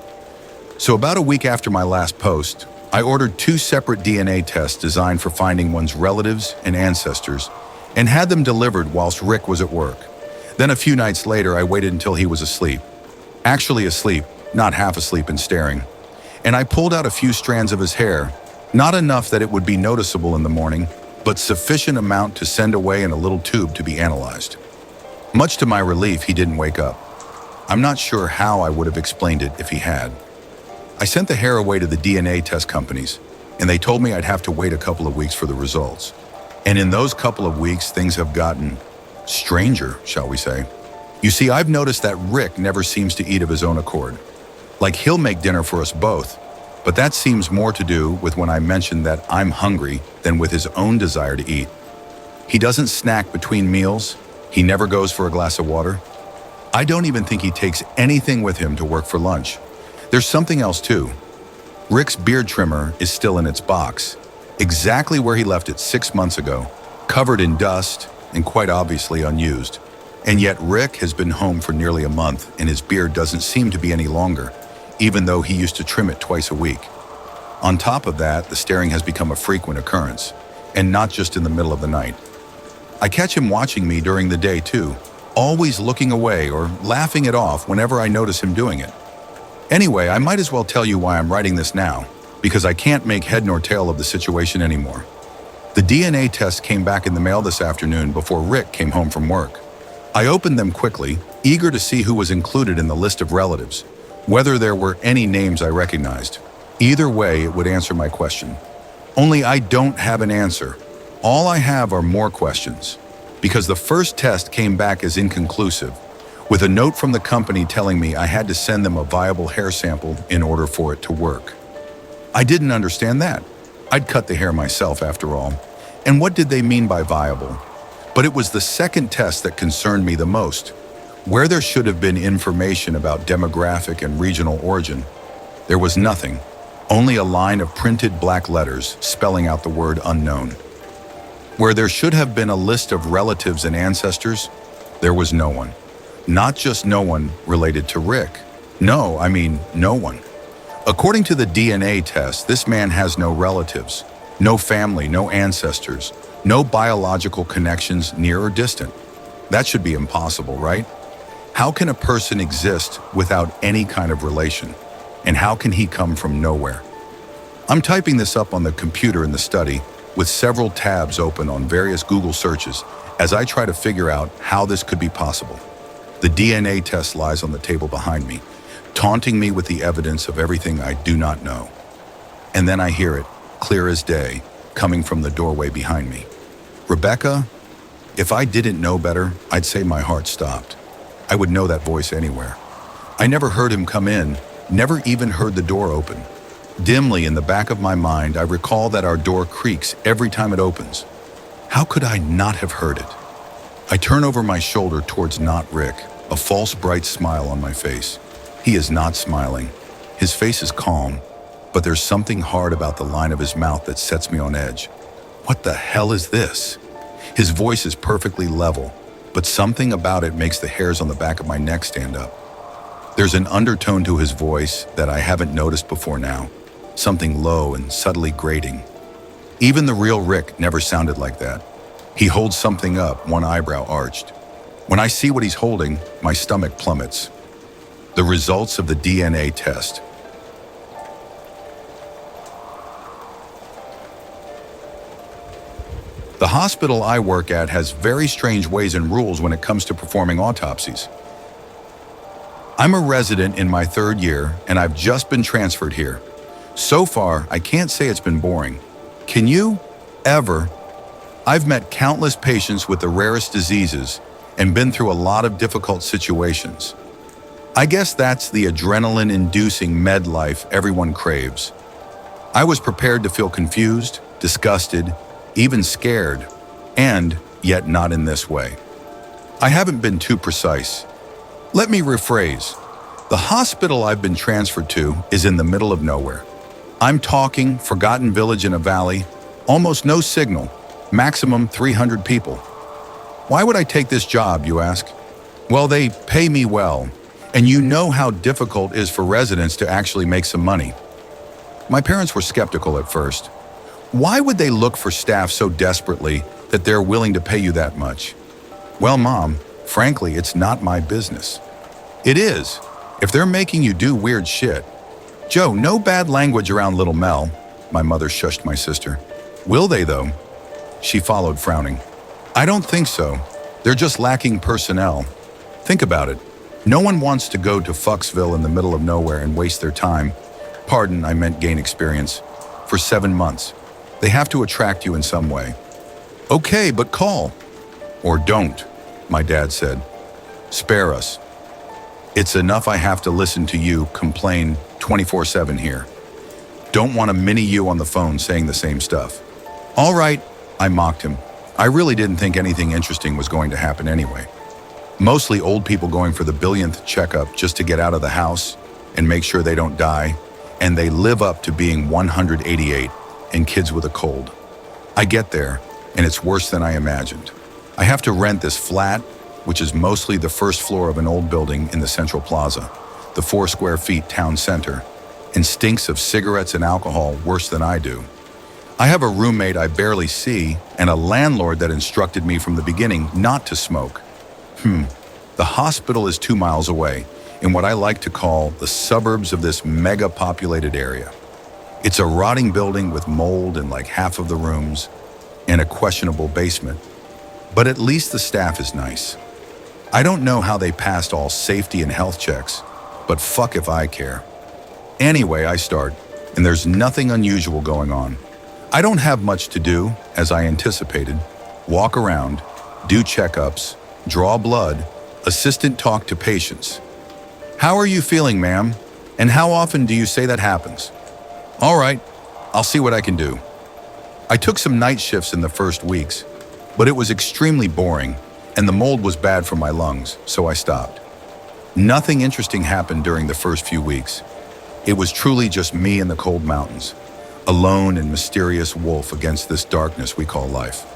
So about a week after my last post, I ordered 2 separate DNA tests designed for finding one's relatives and ancestors, and had them delivered whilst Rick was at work. Then a few nights later, I waited until he was asleep. Actually asleep, not half asleep and staring. And I pulled out a few strands of his hair, not enough that it would be noticeable in the morning, but sufficient amount to send away in a little tube to be analyzed. Much to my relief, he didn't wake up. I'm not sure how I would have explained it if he had. I sent the hair away to the DNA test companies, and they told me I'd have to wait a couple of weeks for the results. And in those couple of weeks, things have gotten stranger, shall we say. You see, I've noticed that Rick never seems to eat of his own accord. Like he'll make dinner for us both, but that seems more to do with when I mention that I'm hungry than with his own desire to eat. He doesn't snack between meals. He never goes for a glass of water. I don't even think he takes anything with him to work for lunch. There's something else too. Rick's beard trimmer is still in its box, exactly where he left it 6 months ago, covered in dust and quite obviously unused. And yet Rick has been home for nearly a month and his beard doesn't seem to be any longer, even though he used to trim it twice a week. On top of that, the staring has become a frequent occurrence, and not just in the middle of the night. I catch him watching me during the day too, always looking away or laughing it off whenever I notice him doing it. Anyway, I might as well tell you why I'm writing this now, because I can't make head nor tail of the situation anymore. The DNA tests came back in the mail this afternoon before Rick came home from work. I opened them quickly, eager to see who was included in the list of relatives, whether there were any names I recognized. Either way, it would answer my question. Only I don't have an answer. All I have are more questions, because the first test came back as inconclusive, with a note from the company telling me I had to send them a viable hair sample in order for it to work. I didn't understand that. I'd cut the hair myself after all. And what did they mean by viable? But it was the second test that concerned me the most. Where there should have been information about demographic and regional origin, there was nothing, only a line of printed black letters spelling out the word unknown. Where there should have been a list of relatives and ancestors, there was no one. Not just no one related to Rick. No, I mean no one. According to the DNA test, this man has no relatives, no family, no ancestors, no biological connections near or distant. That should be impossible, right? How can a person exist without any kind of relation? And how can he come from nowhere? I'm typing this up on the computer in the study with several tabs open on various Google searches as I try to figure out how this could be possible. The DNA test lies on the table behind me, taunting me with the evidence of everything I do not know. And then I hear it, clear as day, coming from the doorway behind me. Rebecca? If I didn't know better, I'd say my heart stopped. I would know that voice anywhere. I never heard him come in, never even heard the door open. Dimly in the back of my mind, I recall that our door creaks every time it opens. How could I not have heard it? I turn over my shoulder towards not Rick, a false bright smile on my face. He is not smiling. His face is calm, but there's something hard about the line of his mouth that sets me on edge. What the hell is this? His voice is perfectly level, but something about it makes the hairs on the back of my neck stand up. There's an undertone to his voice that I haven't noticed before now, something low and subtly grating. Even the real Rick never sounded like that. He holds something up, one eyebrow arched. When I see what he's holding, my stomach plummets. The results of the DNA test. The hospital I work at has very strange ways and rules when it comes to performing autopsies. I'm a resident in my 3rd year, and I've just been transferred here. So far, I can't say it's been boring. Can you? Ever? I've met countless patients with the rarest diseases and been through a lot of difficult situations. I guess that's the adrenaline-inducing med life everyone craves. I was prepared to feel confused, disgusted, even scared, and yet not in this way. I haven't been too precise. Let me rephrase. The hospital I've been transferred to is in the middle of nowhere. I'm talking forgotten village in a valley, almost no signal, maximum 300 people. Why would I take this job, you ask? Well, they pay me well, and you know how difficult it is for residents to actually make some money. My parents were skeptical at first. Why would they look for staff so desperately that they're willing to pay you that much? Well, Mom, frankly, it's not my business. It is, if they're making you do weird shit. Joe, no bad language around little Mel. My mother shushed my sister. Will they, though? She followed, frowning. I don't think so. They're just lacking personnel. Think about it. No one wants to go to Fucksville in the middle of nowhere and waste their time. Pardon, I meant gain experience. For 7 months. They have to attract you in some way. Okay, but call. Or don't, my dad said. Spare us. It's enough I have to listen to you complain 24/7 here. Don't want a mini you on the phone saying the same stuff. All right, I mocked him. I really didn't think anything interesting was going to happen anyway. Mostly old people going for the billionth checkup just to get out of the house and make sure they don't die, and they live up to being 188. And kids with a cold. I get there, and it's worse than I imagined. I have to rent this flat, which is mostly the first floor of an old building in the Central Plaza, the 4 square feet town center, and stinks of cigarettes and alcohol worse than I do. I have a roommate I barely see, and a landlord that instructed me from the beginning not to smoke. The hospital is 2 miles away, in what I like to call the suburbs of this mega-populated area. It's a rotting building with mold in like half of the rooms and a questionable basement. But at least the staff is nice. I don't know how they passed all safety and health checks, but fuck if I care. Anyway, I start, and there's nothing unusual going on. I don't have much to do, as I anticipated. Walk around, do checkups, draw blood, assistant talk to patients. How are you feeling, ma'am? And how often do you say that happens? All right, I'll see what I can do. I took some night shifts in the first weeks, but it was extremely boring, and the mold was bad for my lungs, so I stopped. Nothing interesting happened during the first few weeks. It was truly just me in the cold mountains, a lone and mysterious wolf against this darkness we call life.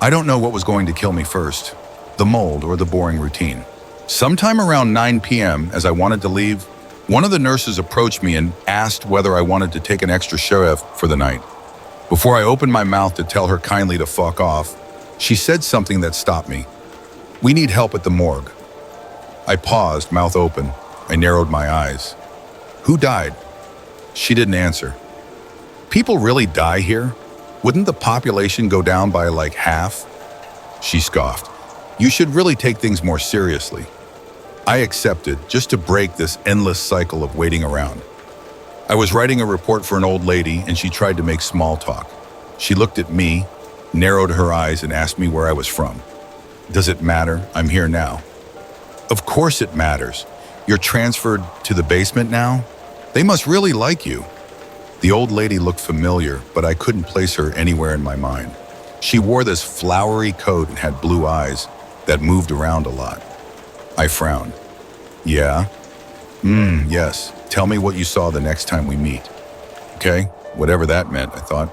I don't know what was going to kill me first, the mold or the boring routine. Sometime around 9 p.m., as I wanted to leave, one of the nurses approached me and asked whether I wanted to take an extra shift for the night. Before I opened my mouth to tell her kindly to fuck off, she said something that stopped me. We need help at the morgue. I paused, mouth open. I narrowed my eyes. Who died? She didn't answer. People really die here? Wouldn't the population go down by like half? She scoffed. You should really take things more seriously. I accepted, just to break this endless cycle of waiting around. I was writing a report for an old lady, and she tried to make small talk. She looked at me, narrowed her eyes, and asked me where I was from. Does it matter? I'm here now. Of course it matters. You're transferred to the basement now? They must really like you. The old lady looked familiar, but I couldn't place her anywhere in my mind. She wore this flowery coat and had blue eyes that moved around a lot. I frowned. Yeah? Yes. Tell me what you saw the next time we meet. Okay, whatever that meant, I thought.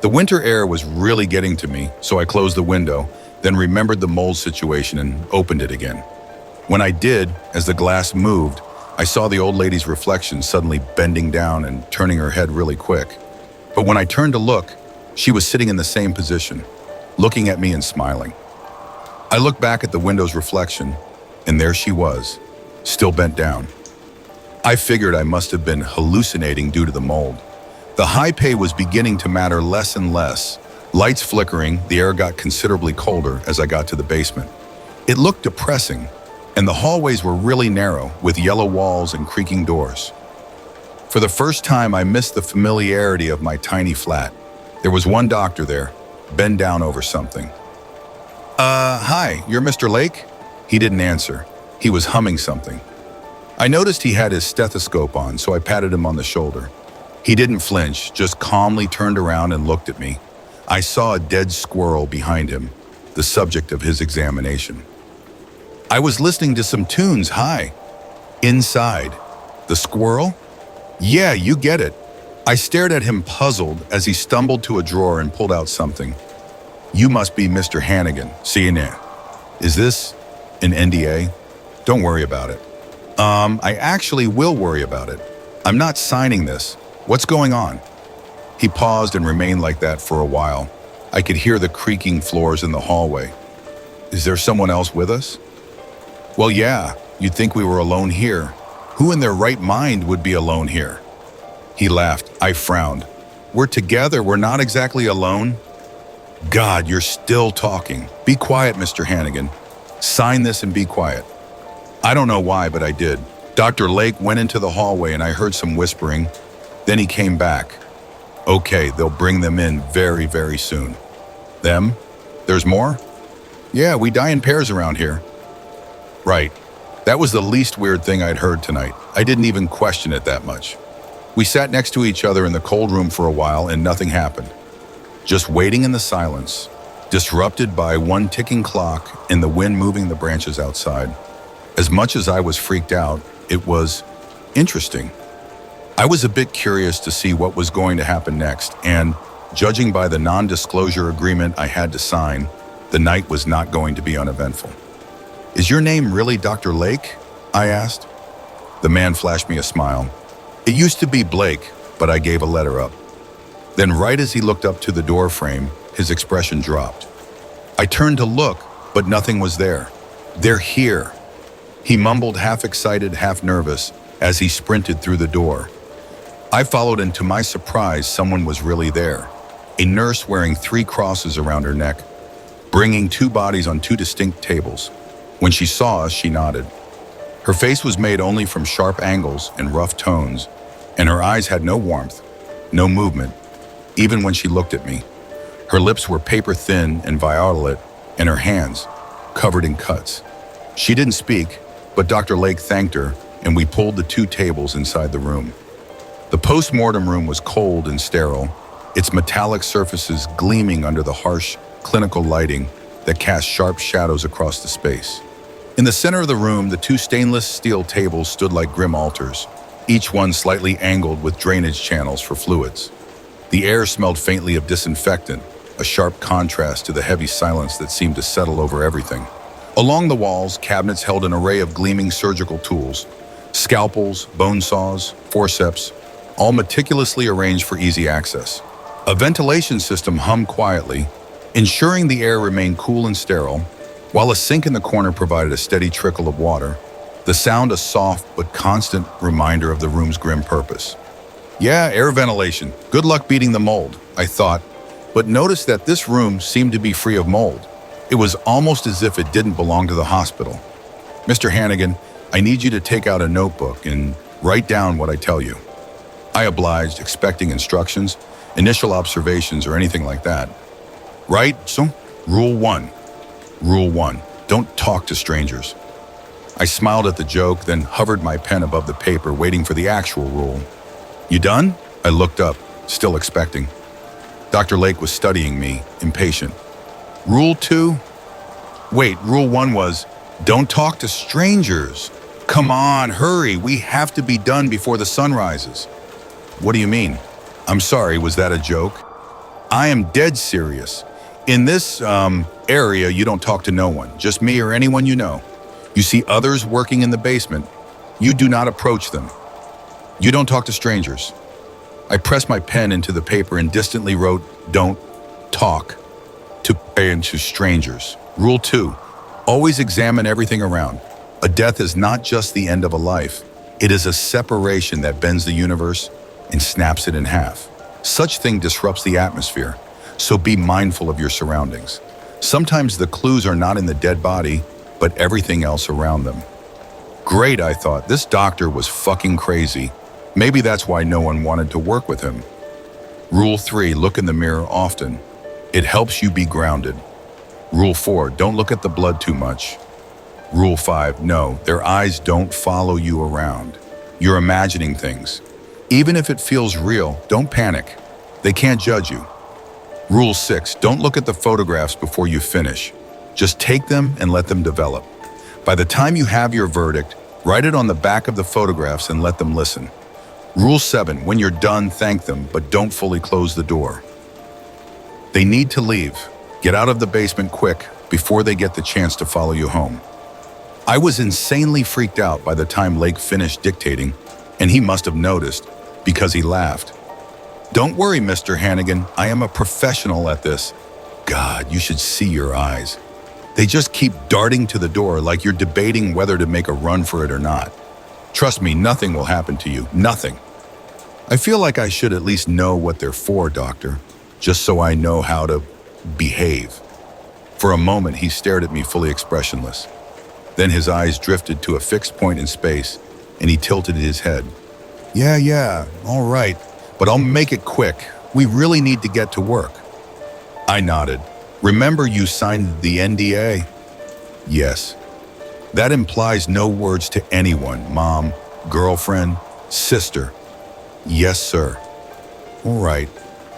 The winter air was really getting to me, so I closed the window, then remembered the mold situation and opened it again. When I did, as the glass moved, I saw the old lady's reflection suddenly bending down and turning her head really quick. But when I turned to look, she was sitting in the same position, looking at me and smiling. I looked back at the window's reflection, and there she was, still bent down. I figured I must have been hallucinating due to the mold. The high pay was beginning to matter less and less. Lights flickering, the air got considerably colder as I got to the basement. It looked depressing, and the hallways were really narrow, with yellow walls and creaking doors. For the first time, I missed the familiarity of my tiny flat. There was one doctor there, bent down over something. Hi, you're Mr. Lake?" He didn't answer. He was humming something. I noticed he had his stethoscope on, so I patted him on the shoulder. He didn't flinch, just calmly turned around and looked at me. I saw a dead squirrel behind him, the subject of his examination. "I was listening to some tunes, hi." "Inside." "The squirrel?" "Yeah, you get it." I stared at him puzzled as he stumbled to a drawer and pulled out something. "You must be Mr. Hannigan, CNN. Is this an NDA? Don't worry about it." I actually will worry about it. I'm not signing this. What's going on?" He paused and remained like that for a while. I could hear the creaking floors in the hallway. "Is there someone else with us?" "Well, yeah, you'd think we were alone here. Who in their right mind would be alone here?" He laughed. I frowned. "We're together, we're not exactly alone." "God, you're still talking. Be quiet, Mr. Hannigan. Sign this and be quiet." I don't know why, but I did. Dr. Lake went into the hallway and I heard some whispering. Then he came back. "Okay, they'll bring them in very, very soon." "Them? There's more?" "Yeah, we die in pairs around here." "Right. That was the least weird thing I'd heard tonight. I didn't even question it that much." We sat next to each other in the cold room for a while and nothing happened. Just waiting in the silence, disrupted by one ticking clock and the wind moving the branches outside. As much as I was freaked out, it was interesting. I was a bit curious to see what was going to happen next, and judging by the non-disclosure agreement I had to sign, the night was not going to be uneventful. "Is your name really Dr. Lake?" I asked. The man flashed me a smile. "It used to be Blake, but I gave a letter up." Then right as he looked up to the door frame, his expression dropped. I turned to look, but nothing was there. "They're here." He mumbled, half excited, half nervous, as he sprinted through the door. I followed, and to my surprise, someone was really there. A nurse wearing 3 crosses around her neck, bringing 2 bodies on 2 distinct tables. When she saw us, she nodded. Her face was made only from sharp angles and rough tones, and her eyes had no warmth, no movement, even when she looked at me. Her lips were paper-thin and violet, and her hands covered in cuts. She didn't speak, but Dr. Lake thanked her, and we pulled the 2 tables inside the room. The post-mortem room was cold and sterile, its metallic surfaces gleaming under the harsh, clinical lighting that cast sharp shadows across the space. In the center of the room, the 2 stainless steel tables stood like grim altars, each one slightly angled with drainage channels for fluids. The air smelled faintly of disinfectant, a sharp contrast to the heavy silence that seemed to settle over everything. Along the walls, cabinets held an array of gleaming surgical tools, scalpels, bone saws, forceps, all meticulously arranged for easy access. A ventilation system hummed quietly, ensuring the air remained cool and sterile, while a sink in the corner provided a steady trickle of water, the sound a soft but constant reminder of the room's grim purpose. Yeah, air ventilation. Good luck beating the mold, I thought, but noticed that this room seemed to be free of mold. It was almost as if it didn't belong to the hospital. "Mr. Hannigan, I need you to take out a notebook and write down what I tell you." I obliged, expecting instructions, initial observations, or anything like that. "Right, so Rule 1. Rule 1. Don't talk to strangers." I smiled at the joke, then hovered my pen above the paper, waiting for the actual rule. "You done?" I looked up, still expecting. Dr. Lake was studying me, impatient. "Rule 2? Wait, Rule 1 was, don't talk to strangers. Come on, hurry, we have to be done before the sun rises." "What do you mean?" "I'm sorry, was that a joke?" "I am dead serious. In this, area, you don't talk to no one, just me or anyone you know. You see others working in the basement, You do not approach them. You don't talk to strangers. I pressed my pen into the paper and distantly wrote, don't talk to strangers. Rule 2, always examine everything around. A death is not just the end of a life. It is a separation that bends the universe and snaps it in half. Such thing disrupts the atmosphere, so be mindful of your surroundings. Sometimes the clues are not in the dead body, but everything else around them. Great, I thought. This doctor was fucking crazy. Maybe that's why no one wanted to work with him. Rule 3, look in the mirror often. It helps you be grounded. Rule 4, don't look at the blood too much. Rule 5, no, their eyes don't follow you around. You're imagining things. Even if it feels real, don't panic. They can't judge you. Rule 6, don't look at the photographs before you finish. Just take them and let them develop. By the time you have your verdict, write it on the back of the photographs and let them listen. Rule 7, when you're done, thank them, but don't fully close the door. They need to leave. Get out of the basement quick before they get the chance to follow you home. I was insanely freaked out by the time Lake finished dictating, and he must have noticed because he laughed. Don't worry, Mr. Hannigan, I am a professional at this. God, you should see your eyes. They just keep darting to the door like you're debating whether to make a run for it or not. Trust me, nothing will happen to you, nothing. I feel like I should at least know what they're for, Doctor, just so I know how to behave. For a moment, he stared at me fully expressionless. Then his eyes drifted to a fixed point in space, and he tilted his head. Yeah, all right, but I'll make it quick. We really need to get to work. I nodded. Remember you signed the NDA? Yes. That implies no words to anyone, mom, girlfriend, sister. Yes, sir. All right.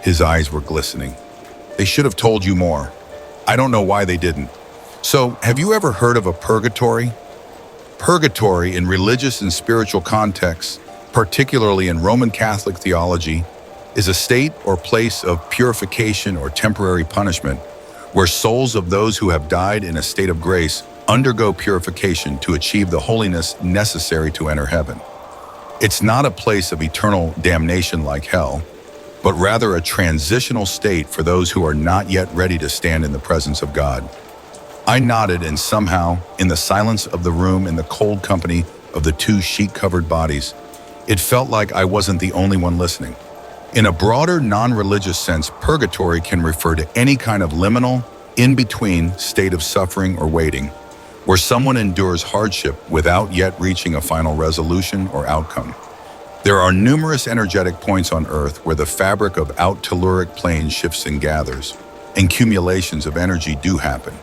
His eyes were glistening. They should have told you more. I don't know why they didn't. So, have you ever heard of a purgatory? Purgatory in religious and spiritual contexts, particularly in Roman Catholic theology, is a state or place of purification or temporary punishment where souls of those who have died in a state of grace undergo purification to achieve the holiness necessary to enter heaven. It's not a place of eternal damnation like hell, but rather a transitional state for those who are not yet ready to stand in the presence of God. I nodded, and somehow, in the silence of the room and the cold company of the two sheet-covered bodies, it felt like I wasn't the only one listening. In a broader, non-religious sense, purgatory can refer to any kind of liminal, in-between state of suffering or waiting, where someone endures hardship without yet reaching a final resolution or outcome. There are numerous energetic points on Earth where the fabric of out-telluric planes shifts and gathers, and cumulations of energy do happen.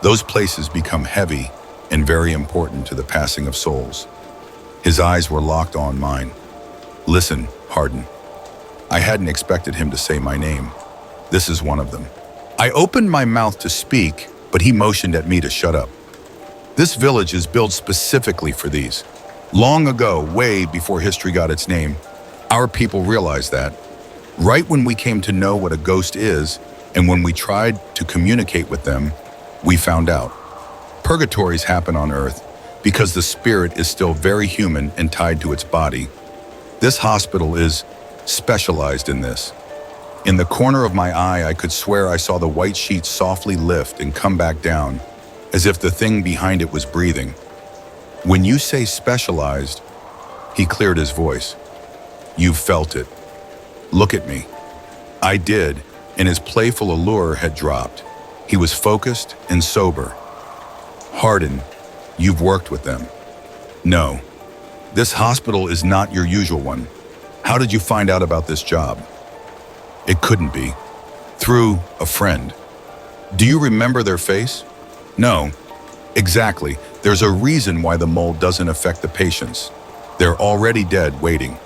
Those places become heavy and very important to the passing of souls. His eyes were locked on mine. Listen, Hardin. I hadn't expected him to say my name. This is one of them. I opened my mouth to speak, but he motioned at me to shut up. This village is built specifically for these. Long ago, way before history got its name, our people realized that. Right when we came to know what a ghost is, and when we tried to communicate with them, we found out. Purgatories happen on Earth because the spirit is still very human and tied to its body. This hospital is specialized in this. In the corner of my eye, I could swear I saw the white sheet softly lift and come back down, as if the thing behind it was breathing. When you say specialized, he cleared his voice. You felt it. Look at me. I did, and his playful allure had dropped. He was focused and sober. Hardin, you've worked with them. No, this hospital is not your usual one. How did you find out about this job? It couldn't be. Through a friend. Do you remember their face? No. Exactly. There's a reason why the mold doesn't affect the patients. They're already dead, waiting.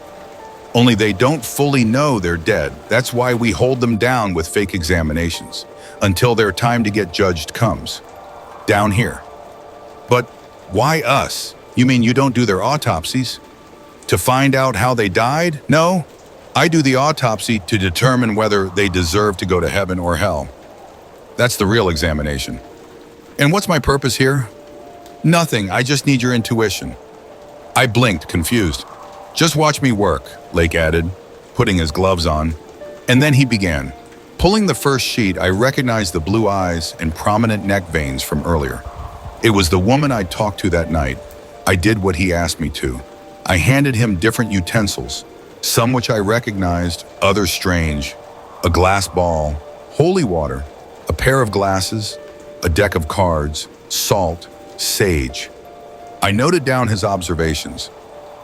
Only they don't fully know they're dead. That's why we hold them down with fake examinations, until their time to get judged comes. Down here. But why us? You mean you don't do their autopsies? To find out how they died? No. I do the autopsy to determine whether they deserve to go to heaven or hell. That's the real examination. And what's my purpose here? Nothing, I just need your intuition. I blinked, confused. Just watch me work, Lake added, putting his gloves on. And then he began. Pulling the first sheet, I recognized the blue eyes and prominent neck veins from earlier. It was the woman I'd talked to that night. I did what he asked me to. I handed him different utensils, some which I recognized, others strange. A glass ball, holy water, a pair of glasses, a deck of cards, salt, sage. I noted down his observations.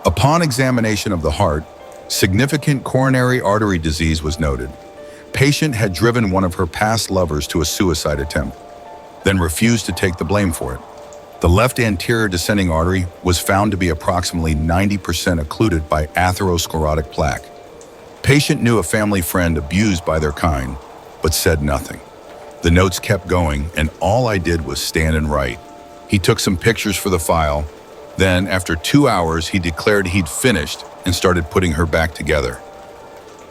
Upon examination of the heart, significant coronary artery disease was noted. Patient had driven one of her past lovers to a suicide attempt, then refused to take the blame for it. The left anterior descending artery was found to be approximately 90% occluded by atherosclerotic plaque. Patient knew a family friend abused by their kind, but said nothing. The notes kept going, and all I did was stand and write. He took some pictures for the file. Then, after 2 hours, he declared he'd finished and started putting her back together.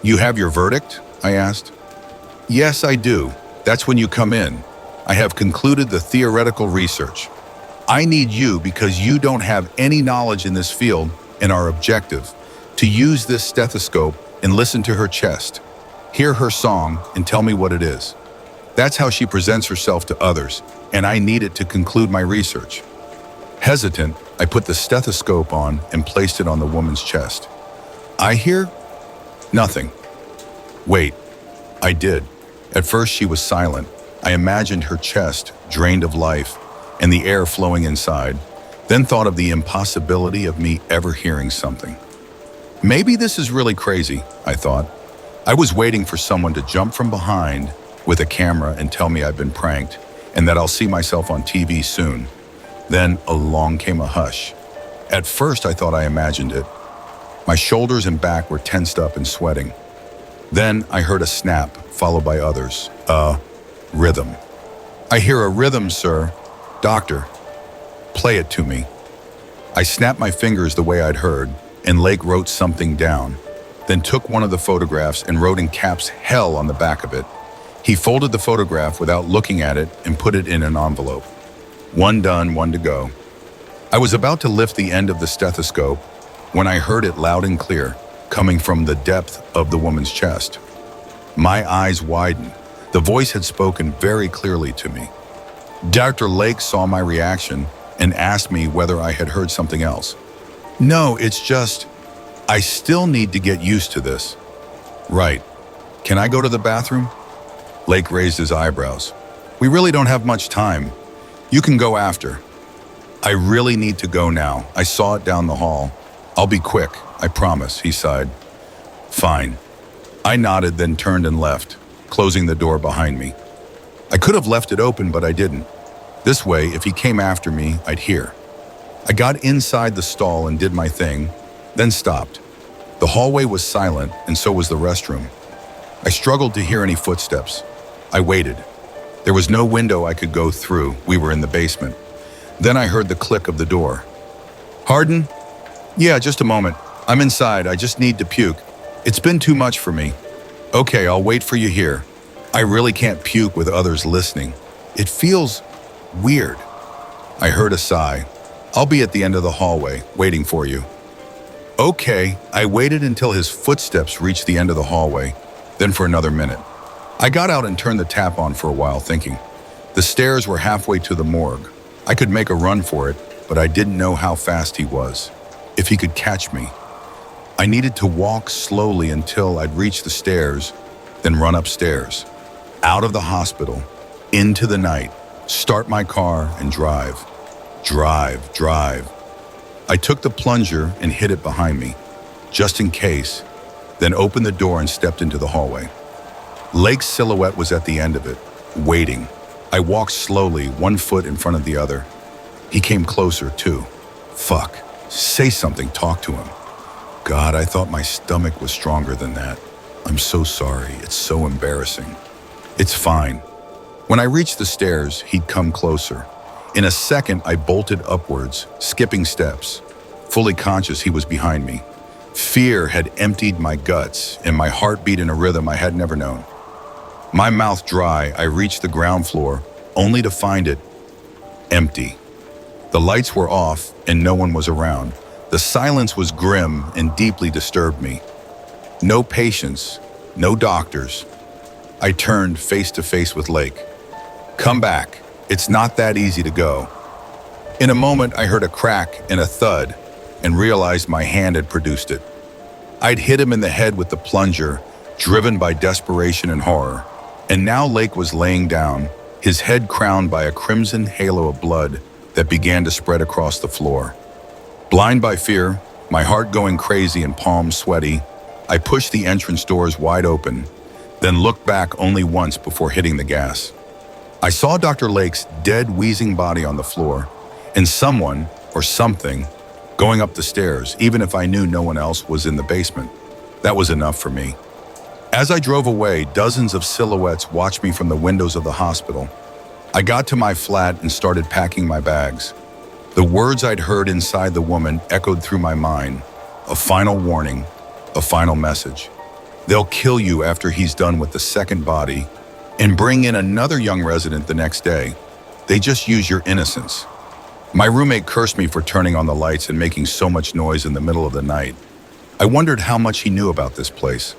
"You have your verdict?" I asked. "Yes, I do. That's when you come in. I have concluded the theoretical research. I need you, because you don't have any knowledge in this field and are objective, to use this stethoscope and listen to her chest, hear her song, and tell me what it is. That's how she presents herself to others, and I need it to conclude my research." Hesitant, I put the stethoscope on and placed it on the woman's chest. "I hear nothing." "Wait." I did. At first she was silent. I imagined her chest drained of life and the air flowing inside, then thought of the impossibility of me ever hearing something. Maybe this is really crazy, I thought. I was waiting for someone to jump from behind with a camera and tell me I've been pranked and that I'll see myself on TV soon. Then along came a hush. At first I thought I imagined it. My shoulders and back were tensed up and sweating. Then I heard a snap, followed by others. Rhythm. "I hear a rhythm, sir. Doctor, play it to me." I snapped my fingers the way I'd heard, and Lake wrote something down, then took one of the photographs and wrote in caps "hell" on the back of it. He folded the photograph without looking at it and put it in an envelope. One done, one to go. I was about to lift the end of the stethoscope when I heard it loud and clear, coming from the depth of the woman's chest. My eyes widened. The voice had spoken very clearly to me. Dr. Lake saw my reaction and asked me whether I had heard something else. "No, it's just, I still need to get used to this." "Right. Can I go to the bathroom?" Lake raised his eyebrows. "We really don't have much time. You can go after." "I really need to go now. I saw it down the hall. I'll be quick, I promise," he sighed. "Fine." I nodded, then turned and left, closing the door behind me. I could have left it open, but I didn't. This way, if he came after me, I'd hear. I got inside the stall and did my thing, then stopped. The hallway was silent, and so was the restroom. I struggled to hear any footsteps. I waited. There was no window I could go through. We were in the basement. Then I heard the click of the door. "Harden?" "Yeah, just a moment. I'm inside. I just need to puke. It's been too much for me." "Okay, I'll wait for you here. I really can't puke with others listening. It feels weird." I heard a sigh. "I'll be at the end of the hallway, waiting for you." Okay, I waited until his footsteps reached the end of the hallway, then for another minute. I got out and turned the tap on for a while, thinking. The stairs were halfway to the morgue. I could make a run for it, but I didn't know how fast he was, if he could catch me. I needed to walk slowly until I'd reach the stairs, then run upstairs, out of the hospital, into the night, start my car and drive. Drive. I took the plunger and hid it behind me, just in case, then opened the door and stepped into the hallway. Lake's silhouette was at the end of it, waiting. I walked slowly, one foot in front of the other. He came closer, too. Fuck. Say something, talk to him. God, I thought my stomach was stronger than that. I'm so sorry, it's so embarrassing. It's fine. When I reached the stairs, he'd come closer. In a second, I bolted upwards, skipping steps. Fully conscious he was behind me. Fear had emptied my guts, and my heart beat in a rhythm I had never known. My mouth dry, I reached the ground floor, only to find it empty. The lights were off, and no one was around. The silence was grim and deeply disturbed me. No patients, no doctors. I turned face to face with Lake. Come back. It's not that easy to go. In a moment, I heard a crack and a thud and realized my hand had produced it. I'd hit him in the head with the plunger, driven by desperation and horror. And now Lake was laying down, his head crowned by a crimson halo of blood that began to spread across the floor. Blind by fear, my heart going crazy and palms sweaty, I pushed the entrance doors wide open, then looked back only once before hitting the gas. I saw Dr. Lake's dead, wheezing body on the floor, and someone, or something, going up the stairs, even if I knew no one else was in the basement. That was enough for me. As I drove away, dozens of silhouettes watched me from the windows of the hospital. I got to my flat and started packing my bags. The words I'd heard inside the woman echoed through my mind. A final warning, a final message. They'll kill you after he's done with the second body and bring in another young resident the next day. They just use your innocence. My roommate cursed me for turning on the lights and making so much noise in the middle of the night. I wondered how much he knew about this place.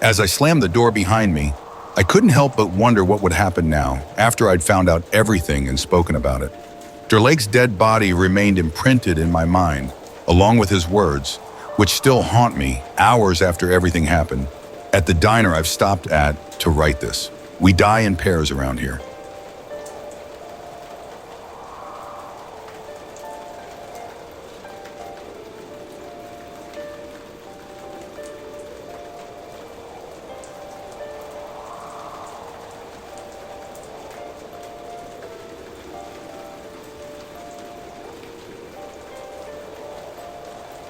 As I slammed the door behind me, I couldn't help but wonder what would happen now, after I'd found out everything and spoken about it. Dr. Lake's dead body remained imprinted in my mind, along with his words, which still haunt me hours after everything happened. At the diner I've stopped at to write this. We die in pairs around here.